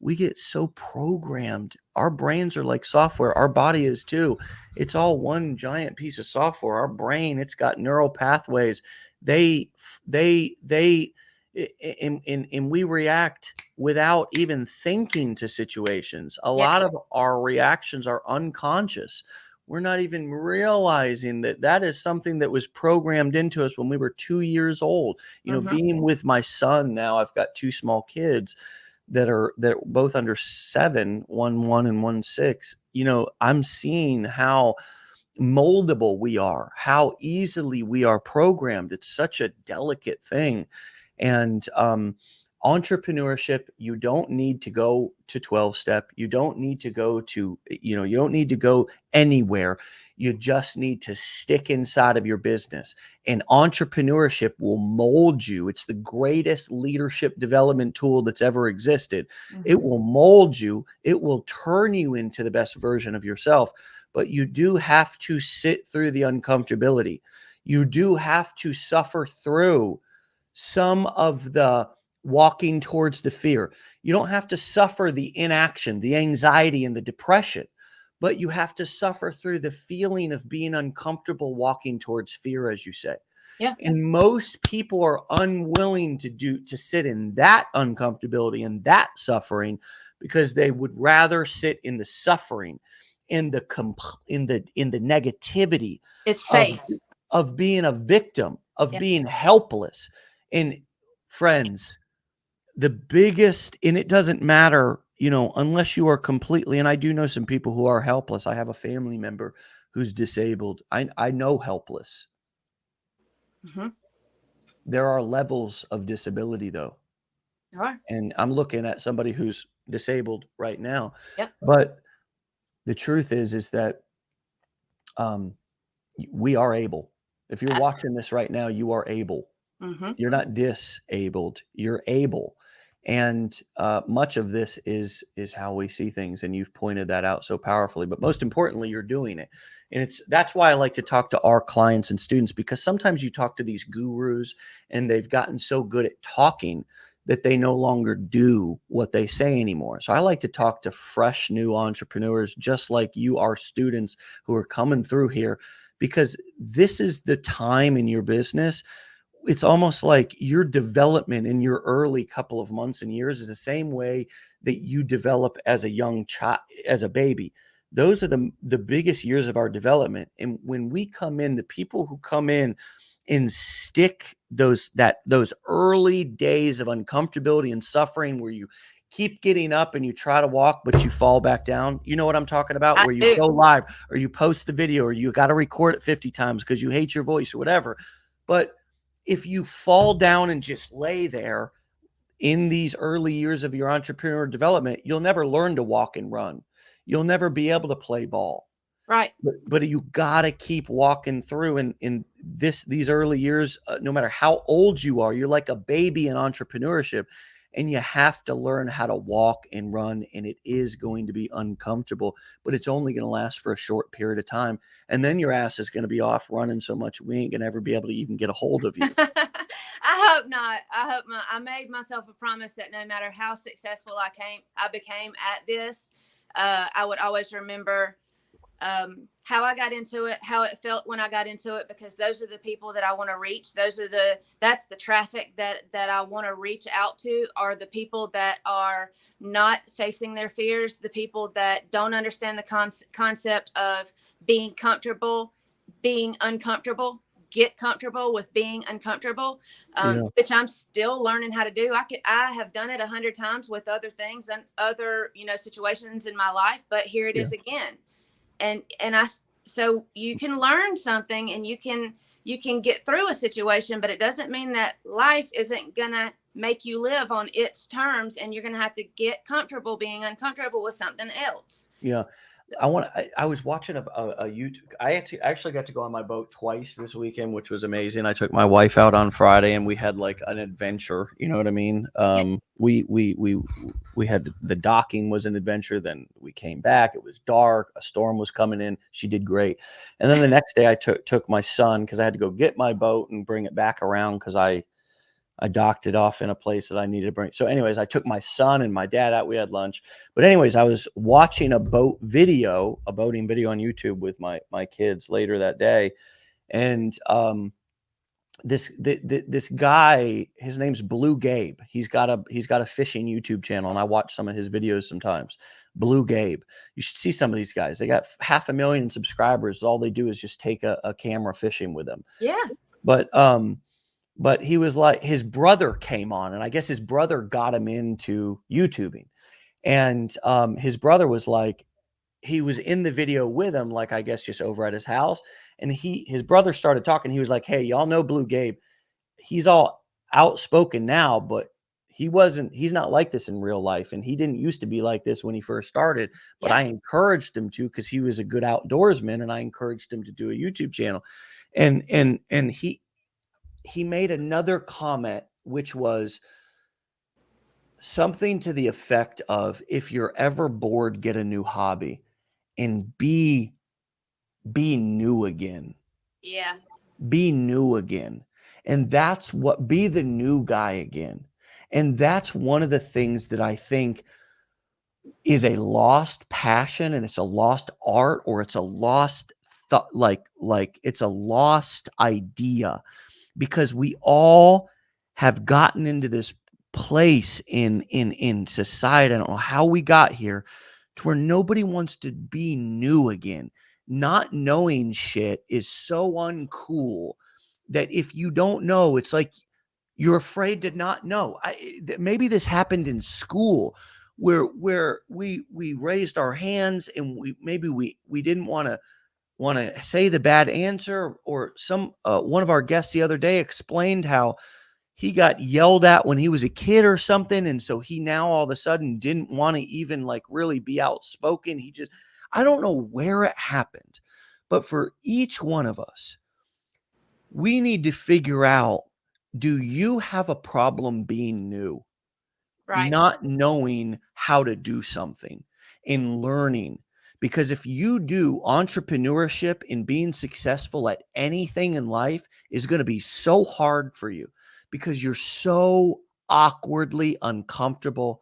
we get so programmed. Our brains are like software. Our body is too. It's all one giant piece of software. Our brain, it's got neural pathways. They and we react without even thinking to situations. A Yeah. lot of our reactions are unconscious. We're not even realizing that that is something that was programmed into us when we were 2 years old. Being with my son now, I've got two small kids that are both under 7, one and one 6. I'm seeing how moldable we are, how easily we are programmed. It's such a delicate thing. And entrepreneurship, you don't need to go to 12-step. You don't need to go to, you don't need to go anywhere. You just need to stick inside of your business. And entrepreneurship will mold you. It's the greatest leadership development tool that's ever existed. It will mold you. It will turn you into the best version of yourself. But you do have to sit through the uncomfortability. You do have to suffer through some of the walking towards the fear. You don't have to suffer the inaction, the anxiety, and the depression, but you have to suffer through the feeling of being uncomfortable walking towards fear, as you say. Yeah. And most people are unwilling to sit in that uncomfortability and that suffering, because they would rather sit in the suffering, in the negativity It's of safe. being a victim, of Yeah. being helpless. And friends, the biggest, and it doesn't matter, unless you are completely, and I do know some people who are helpless. I have a family member who's disabled. I know helpless. Mm-hmm. There are levels of disability, though. All right. And I'm looking at somebody who's disabled right now. Yep. But the truth is that we are able. If you're watching this right now, you are able. Mm-hmm. You're not disabled. You're able. And much of this is how we see things, and you've pointed that out so powerfully. But most importantly, you're doing it, and that's why I like to talk to our clients and students, because sometimes you talk to these gurus, and they've gotten so good at talking that they no longer do what they say anymore. So I like to talk to fresh new entrepreneurs, just like you, our students who are coming through here, because this is the time in your business. It's almost like your development in your early couple of months and years is the same way that you develop as a young child, as a baby. Those are the biggest years of our development. And when we come in, the people who come in and stick those early days of uncomfortability and suffering, where you keep getting up and you try to walk, but you fall back down. You know what I'm talking about? I Where you do. go live, or you post the video, or you got to record it 50 times because you hate your voice or whatever. But if you fall down and just lay there in these early years of your entrepreneur development, you'll never learn to walk and run. You'll never be able to play ball. Right. But you got to keep walking through in these early years. No matter how old you are, you're like a baby in entrepreneurship, and you have to learn how to walk and run. And it is going to be uncomfortable, but it's only going to last for a short period of time. And then your ass is going to be off running so much we ain't going to ever be able to even get a hold of you. I hope not. I made myself a promise that no matter how successful I became at this, I would always remember how I got into it, how it felt when I got into it, because those are the people that I want to reach. That's the traffic that I want to reach out to, are the people that are not facing their fears, the people that don't understand the concept of being comfortable, being uncomfortable. Get comfortable with being uncomfortable, Yeah. which I'm still learning how to do. I have done it 100 times with other things and other, situations in my life, but here it Yeah. is again. And so you can learn something, and you can get through a situation, but it doesn't mean that life isn't gonna make you live on its terms, and you're gonna have to get comfortable being uncomfortable with something else. Yeah. I was watching a YouTube. Actually got to go on my boat twice this weekend, which was amazing. I took my wife out on Friday and we had like an adventure. You know what I mean? Yeah. We had, the docking was an adventure. Then we came back. It was dark. A storm was coming in. She did great. And then the next day I took my son, because I had to go get my boat and bring it back around, because I docked it off in a place that I needed to bring. So anyways, I took my son and my dad out. We had lunch. But anyways, I was watching a boating video on YouTube with my kids later that day. And this guy, his name's Blue Gabe. He's got a fishing YouTube channel, and I watch some of his videos sometimes. Blue Gabe. You should see some of these guys. They got 500,000 subscribers. All they do is just take a camera fishing with them. Yeah. But he was like, his brother came on, and I guess his brother got him into YouTubing. And his brother was like, he was in the video with him, like, I guess just over at his house. And his brother started talking. He was like, hey, y'all know Blue Gabe. He's all outspoken now, but he's not like this in real life. And he didn't used to be like this when he first started, but Yeah. I encouraged him to, because he was a good outdoorsman, and I encouraged him to do a YouTube channel. And he made another comment, which was something to the effect of, if you're ever bored, get a new hobby and be new again. Yeah. Be new again. And that's what, be the new guy again. And that's one of the things that I think is a lost passion, and it's a lost art, or it's a lost like it's a lost idea, because we all have gotten into this place in society. I don't know how we got here, to where nobody wants to be new again. Not knowing shit is so uncool that if you don't know, it's like you're afraid to not know. Maybe this happened in school, where we raised our hands, and we didn't want to say the bad answer, or some one of our guests the other day explained how he got yelled at when he was a kid or something, and so he now all of a sudden didn't want to even like really be outspoken. I don't know where it happened, but for each one of us, we need to figure out, do you have a problem being new? Right. Not knowing how to do something, in learning. Because if you do, entrepreneurship and being successful at anything in life is going to be so hard for you, because you're so awkwardly uncomfortable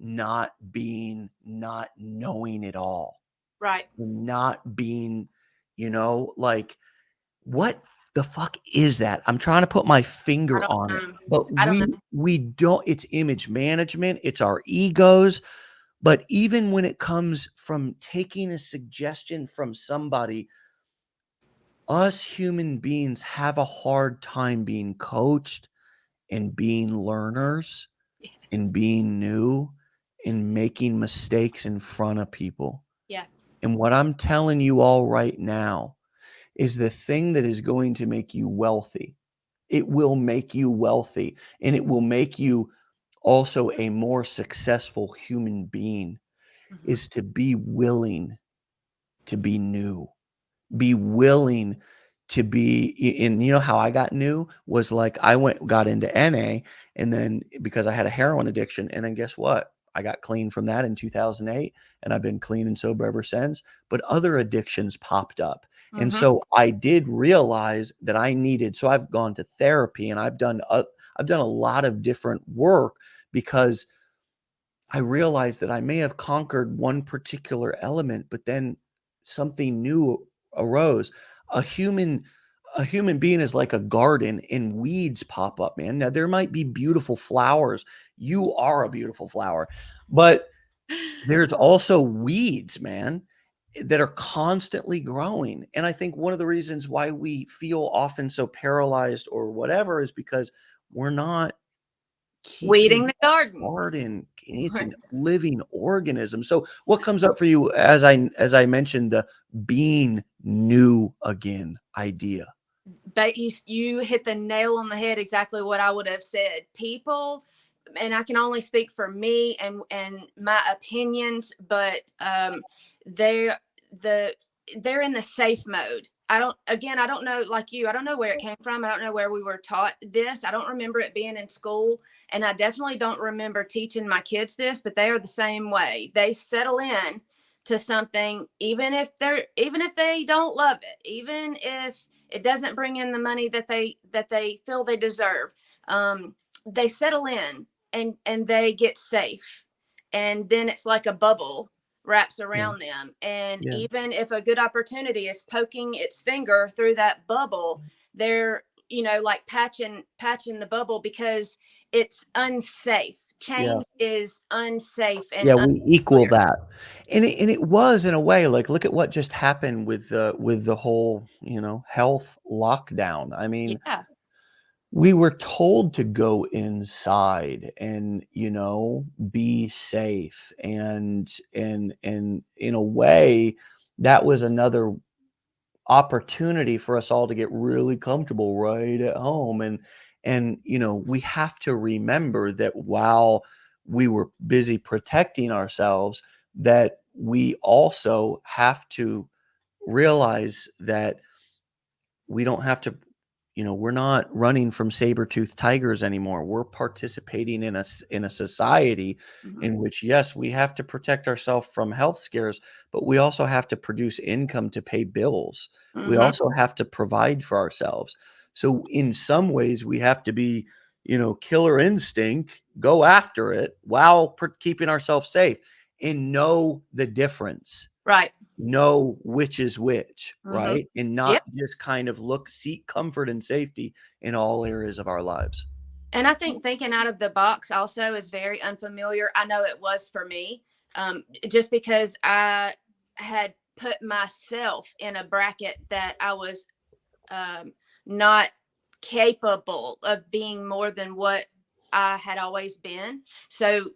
not knowing it all, Right. not being, like, what the fuck is that? I'm trying to put my I finger don't on it, know. but I don't know. we don't. It's image management, it's our egos. But even when it comes from taking a suggestion from somebody, us human beings have a hard time being coached and being learners Yeah. and being new and making mistakes in front of people. Yeah. And what I'm telling you all right now is the thing that is going to make you wealthy. It will make you wealthy, and it will make you also a more successful human being, Mhm. is to be willing to be new. Be willing to be, and you know how I got new was, like, got into NA, and then because I had a heroin addiction, and then guess what? I got clean from that in 2008, and I've been clean and sober ever since. But other addictions popped up. And Mhm. so I did realize that I needed, so I've gone to therapy, and I've done a lot of different work, because I realized that I may have conquered one particular element, but then something new arose. A human a human being is like a garden and weeds pop up, man. Now there might be beautiful flowers. You are a beautiful flower. But there's also weeds, man, that are constantly growing. And I think one of the reasons why we feel often so paralyzed or whatever is because we're not keeping Weeding the garden. garden. It's an living organism. So what comes up for you as I mentioned the being new again idea? But you hit the nail on the head, exactly what I would have said. People, and I can only speak for me and my opinions, but they're the they're in the safe mode. I don't know, like you, I don't know where it came from. I don't know where we were taught this. I don't remember it being in school, and I definitely don't remember teaching my kids this, but they are the same way. They settle in to something, even if they don't love it, even if it doesn't bring in the money that they feel they deserve. They settle in and they get safe, and then it's like a bubble wraps Yeah. around them. And Yeah. even if a good opportunity is poking its finger through that bubble, they're, like patching the bubble because it's unsafe. Yeah. Change is unsafe and Yeah, we equal unclear. that. And it was in a way, like, look at what just happened with the whole, health lockdown. I mean, Yeah. we were told to go inside and, be safe. And in a way, that was another opportunity for us all to get really comfortable right at home. And we have to remember that while we were busy protecting ourselves, that we also have to realize that we don't have to, we're not running from saber-toothed tigers anymore. We're participating in a society Mhm. in which, yes, we have to protect ourselves from health scares, but we also have to produce income to pay bills. We Mhm. also have to provide for ourselves. So in some ways, we have to be, killer instinct, go after it while keeping ourselves safe and know the difference, Right. know which is which, Mhm. right? And Yep. not just kind of seek comfort and safety in all areas of our lives. And I think thinking out of the box also is very unfamiliar. I know it was for me, just because I had put myself in a bracket that I was um, not capable of being more than what I had always been. So,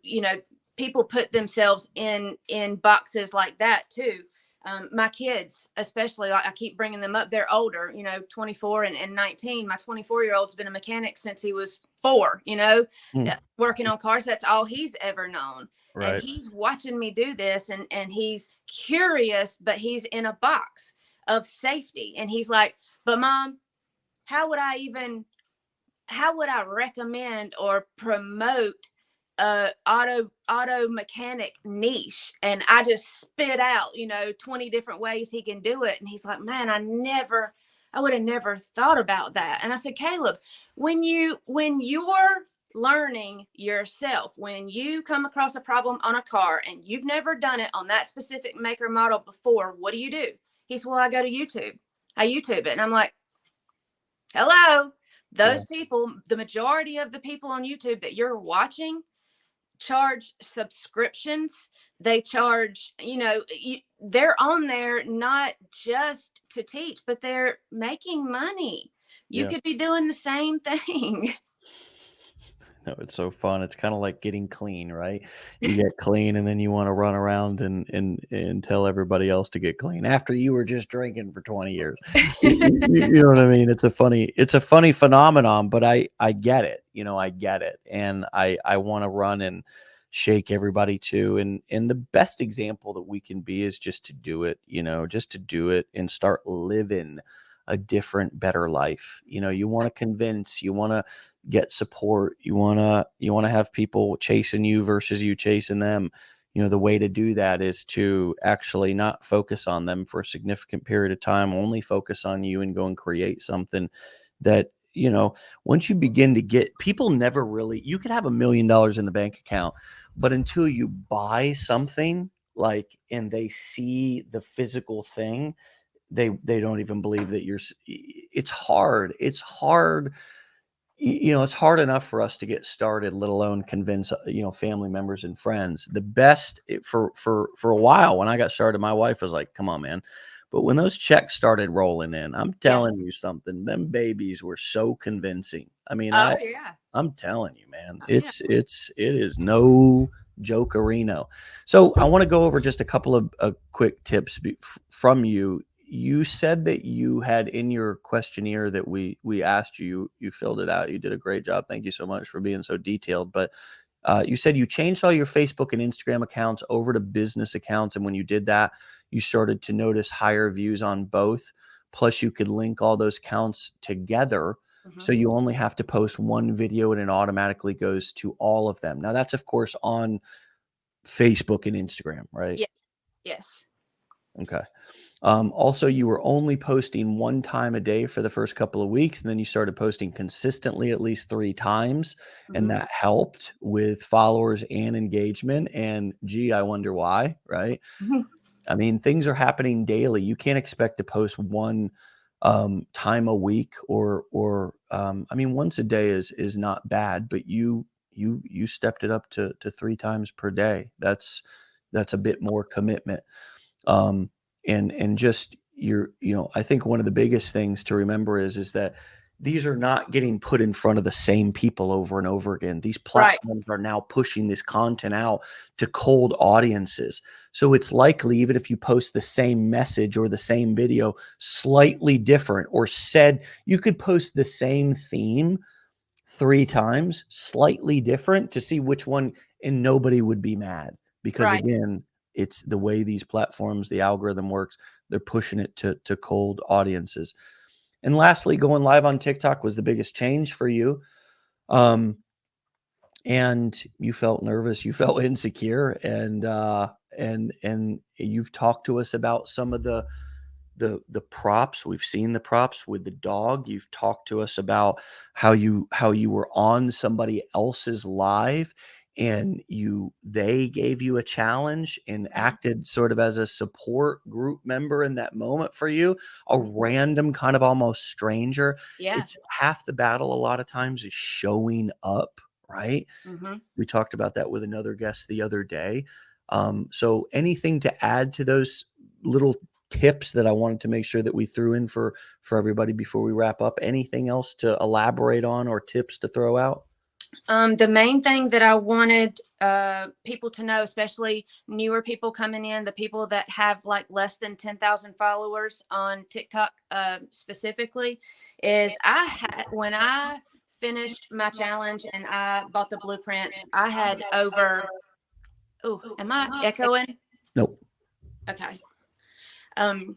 people put themselves in boxes like that too. My kids, especially, like I keep bringing them up. They're older, 24 and 19. My 24-year-old's been a mechanic since he was 4. Mm, Working on cars. That's all he's ever known. And right. he's watching me do this, and he's curious, but he's in a box of safety. And he's like, but mom, how would I even how would I recommend or promote a auto mechanic niche? And I just spit out 20 different ways he can do it. And he's like, man, I would have never thought about that. And I said, Caleb, when you're learning yourself, when you come across a problem on a car and you've never done it on that specific maker model before, what do? He said, well, I go to YouTube. I YouTube it. And I'm like, hello, Yeah. those people, the majority of the people on YouTube that you're watching charge subscriptions. They charge, they're on there not just to teach, but they're making money. You Yeah. could be doing the same thing. No, it's so fun. It's kind of like getting clean, right? You get clean and then you want to run around and tell everybody else to get clean after you were just drinking for 20 years. You know what I mean? It's a funny phenomenon, but I get it. I get it. And I want to run and shake everybody too. And the best example that we can be is just to do it, just to do it and start living a different, better life. You want to convince, you want to get support, you want to have people chasing you versus you chasing them. The way to do that is to actually not focus on them for a significant period of time, only focus on you and go and create something that, once you begin to get people never really, you could have $1 million in the bank account, but until you buy something like, and they see the physical thing, they don't even believe that it's hard. It's hard. It's hard enough for us to get started, let alone convince, family members and friends. The best for a while when I got started, my wife was like, "Come on, man." But when those checks started rolling in, I'm Yeah. telling you something, them babies were so convincing. I mean, Oh yeah. I'm telling you, man, Oh yeah. it is no jokerino. So I want to go over just a couple of quick tips from you. You said that you had in your questionnaire that we asked you, you filled it out. You did a great job. Thank you so much for being so detailed. But you said you changed all your Facebook and Instagram accounts over to business accounts, and when you did that, you started to notice higher views on both. Plus, you could link all those accounts together, Hmm. so you only have to post one video and it automatically goes to all of them. Now, that's of course on Facebook and Instagram, right? Yeah. Yes. Okay. Also, you were only posting one time a day for the first couple of weeks, and then you started posting consistently at least 3 times, and Hmm. that helped with followers and engagement. And gee, I wonder why, right? I mean, things are happening daily. You can't expect to post one time a week, or I mean, once a day is not bad, but you stepped it up to 3 times per day. That's a bit more commitment. um, and just I think one of the biggest things to remember is that these are not getting put in front of the same people over and over again. These Right. platforms are now pushing this content out to cold audiences. So it's likely, even if you post the same message or the same video slightly different, or said, you could post the same theme 3 times, slightly different, to see which one, and nobody would be mad, because Right. again, it's the way these platforms, the algorithm works. They're pushing it to cold audiences. And lastly, going live on TikTok was the biggest change for you. Um, and you felt nervous, you felt insecure, and you've talked to us about some of the props. We've seen the props with the dog. You've talked to us about how you were on somebody else's live, and they gave you a challenge and Mhm. acted sort of as a support group member in that moment for you, a Mhm. random kind of almost stranger. Yeah. It's half the battle a lot of times is showing up, right? Hmm. We talked about that with another guest the other day. So anything to add to those little tips that I wanted to make sure that we threw in for everybody before we wrap up? Anything else to elaborate on, or tips to throw out? The main thing that I wanted people to know, especially newer people coming in, the people that have like less than 10,000 followers on TikTok specifically, is when I finished my challenge and I bought the blueprints, I had over, oh, am I echoing? Nope. Okay. Um,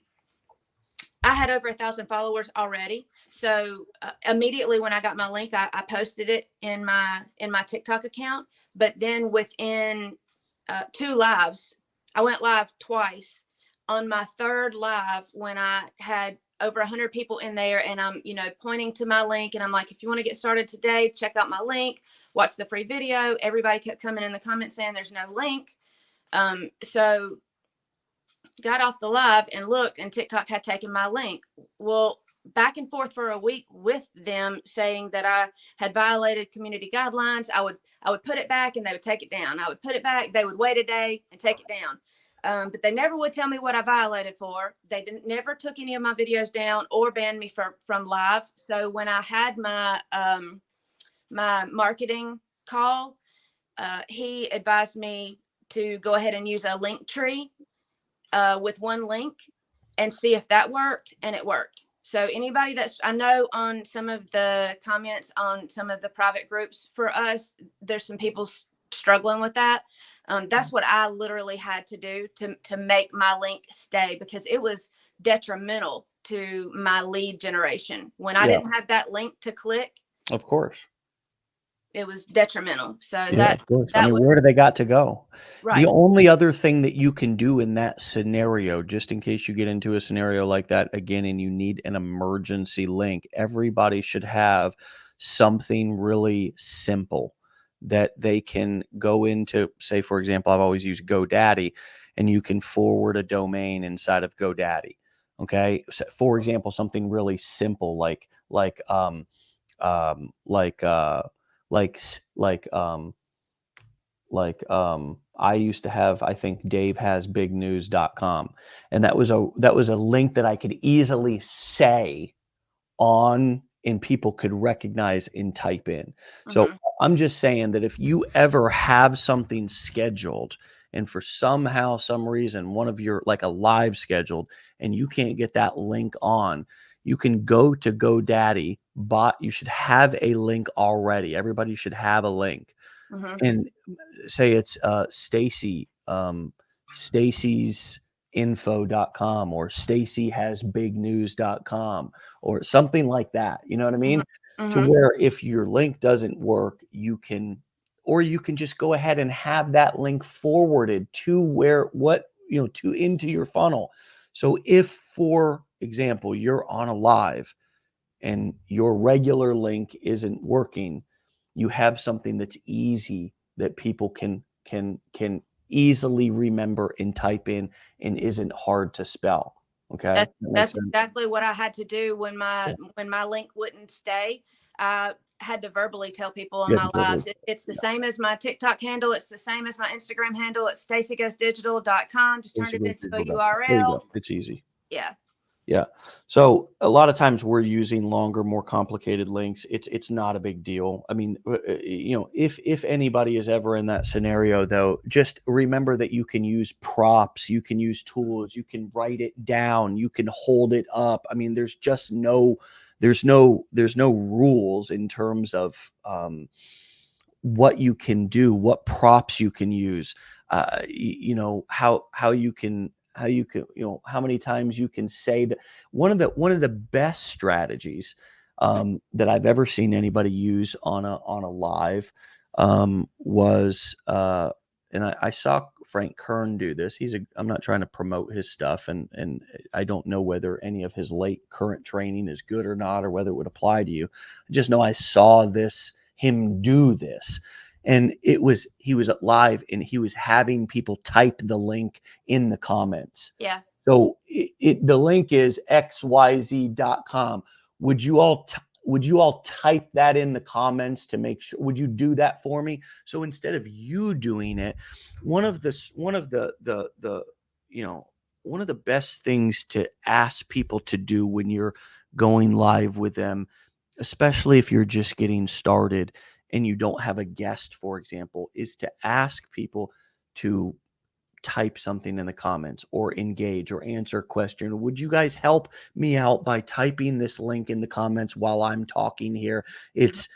I had over 1,000 followers already. So immediately when I got my link, I posted it in my TikTok account. But then within 2 lives, I went live twice. On my third live, when I had over 100 people in there, and I'm pointing to my link, and I'm like, if you want to get started today, check out my link, watch the free video. Everybody kept coming in the comments saying there's no link. So got off the live and looked, and TikTok had taken my link. Well, back and forth for a week with them saying that I had violated community guidelines. I would put it back and they would take it down. I would put it back, they would wait a day and take it down. But they never would tell me what I violated for. They never took any of my videos down or banned me from live. So when I had my marketing call, he advised me to go ahead and use a link tree with one link and see if that worked, and it worked. So anybody that's, I know on some of the comments on some of the private groups for us, there's some people struggling with that. That's what I literally had to do to make my link stay, because it was detrimental to my lead generation. When I Yeah, didn't have that link to click, of course. it was detrimental. So Yeah, that of course. I that mean, was where do they got to go? The right. only other thing that you can do in that scenario, just in case you get into a scenario like that again and you need an emergency link, everybody should have something really simple that they can go into. Say, for example, I've always used GoDaddy, and you can forward a domain inside of GoDaddy. Okay. So for example, something really simple like um like uh like s- I used to have, I think Dave has bignews.com, and that was a link that I could easily say on and people could recognize and type in. So Mhm. I'm just saying that if you ever have something scheduled and for somehow, some reason, one of your like a live scheduled and you can't get that link on, you can go to GoDaddy, but you should have a link already. Everybody should have a link. Mhm. And say it's Stacy's info.com or stacyhasbignews.com or something like that. You know what I Mhm. mean? To Mhm. where if your link doesn't work, you can just go ahead and have that link forwarded to to into your funnel. So if, for example, you're on a live and your regular link isn't working, you have something that's easy that people can easily remember and type in and isn't hard to spell. Okay? That makes That's sense? exactly what I had to do when Yeah. my link wouldn't stay. I had to verbally tell people in Yeah, my totally. lives, it's the Yeah. same as my TikTok handle. It's the same as my Instagram handle. It's stacygoesdigital.com. Just turned it Basically, into a there you URL. go. It's easy. Yeah. Yeah. So a lot of times we're using longer, more complicated links. It's not a big deal. I mean, if anybody is ever in that scenario, though, just remember that you can use props, you can use tools, you can write it down, you can hold it up. I mean, there's no rules in terms of what you can do, what props you can use, how you can, how many times you can say that. One of the best strategies that I've ever seen anybody use on a live was and I saw Frank Kern do this. I'm not trying to promote his stuff, and I don't know whether any of his late current training is good or not, or whether it would apply to you. I just know I saw him do this, and he was live and he was having people type the link in the comments. Yeah. So the link is xyz.com. Would you all type that in the comments to make sure? Would you do that for me? So instead of you doing it, one of the one of the best things to ask people to do when you're going live with them, especially if you're just getting started and you don't have a guest, for example, is to ask people to type something in the comments or engage or answer a question. Would you guys help me out by typing this link in the comments while I'm talking here? Mhm. It's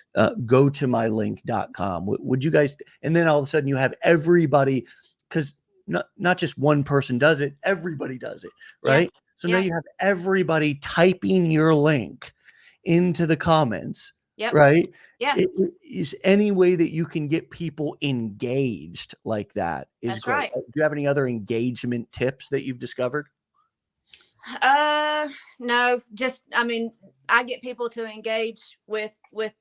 go to mylink.com. Would you guys? And then all of a sudden you have everybody, because not just one person does it, everybody does it, Yeah. right? So now Yeah. you have everybody typing your link into the comments, Yep. right? Yeah. It is any way that you can get people engaged like that is That's great. right. Do you have any other engagement tips that you've discovered? Uh, no, just I mean, I get people to engage with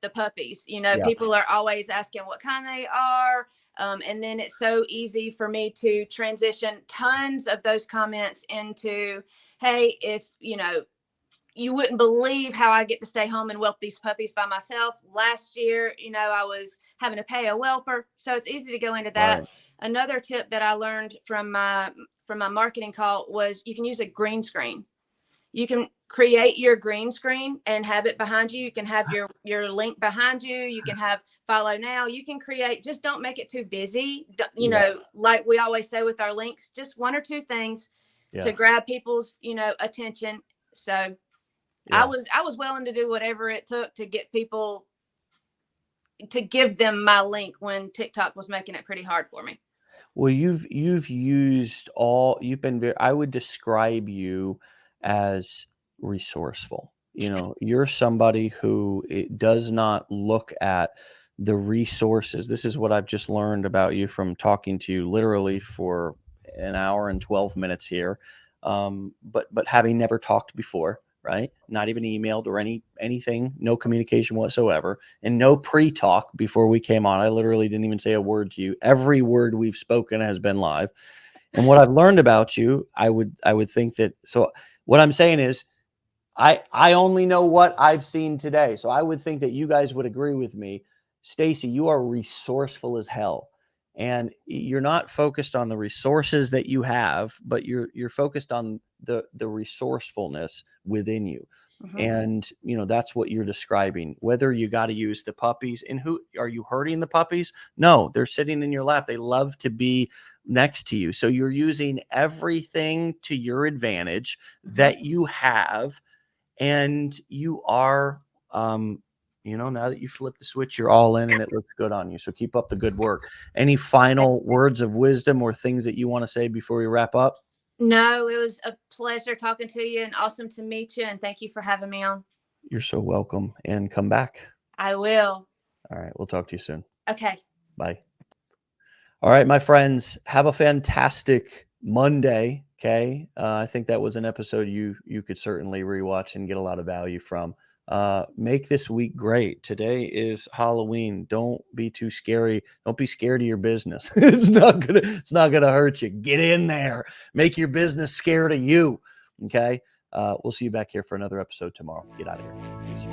the puppies. Yeah, People are always asking what kind they are. And then it's so easy for me to transition tons of those comments into, hey, if you wouldn't believe how I get to stay home and whelp these puppies by myself. Last year, I was having to pay a whelper, so it's easy to go into that. right. Another tip that I learned from my marketing call was you can use a green screen. You can create your green screen and have it behind you. You can have your link behind you. You can have follow now. You can create, just don't make it too busy. Yeah, Like we always say with our links, just one or two things yeah, to grab people's, attention. So I yeah. was I was willing to do whatever it took to get people to give them my link when TikTok was making it pretty hard for me. Well, you've been very, I would describe you as resourceful. You're somebody who it does not look at the resources. This is what I've just learned about you from talking to you literally for an hour and 12 minutes here. But having never talked before, right? Not even emailed or anything, no communication whatsoever, and no pre-talk before we came on. I literally didn't even say a word to you. Every word we've spoken has been live. And what I've learned about you, I would think that, so what I'm saying is I only know what I've seen today. So I would think that you guys would agree with me. Stacy, you are resourceful as hell. And you're not focused on the resources that you have, but you're focused on the resourcefulness within you. And that's what you're describing. Whether you got to use the puppies, and who are you hurting the puppies? No, they're sitting in your lap. They love to be next to you. So you're using everything to your advantage that you have, and you are now that you flip the switch, you're all in and it looks good on you. So keep up the good work. Any final words of wisdom or things that you want to say before we wrap up? No, it was a pleasure talking to you and awesome to meet you. And thank you for having me on. You're so welcome, and come back. I will. All right, we'll talk to you soon. Okay. Bye. All right, my friends, have a fantastic Monday. Okay. I think that was an episode you could certainly rewatch and get a lot of value from. Make this week great. Today is Halloween. Don't be too scary. Don't be scared of your business. It's not gonna hurt you. Get in there. Make your business scared of you. Okay. We'll see you back here for another episode tomorrow. Get out of here. Peace.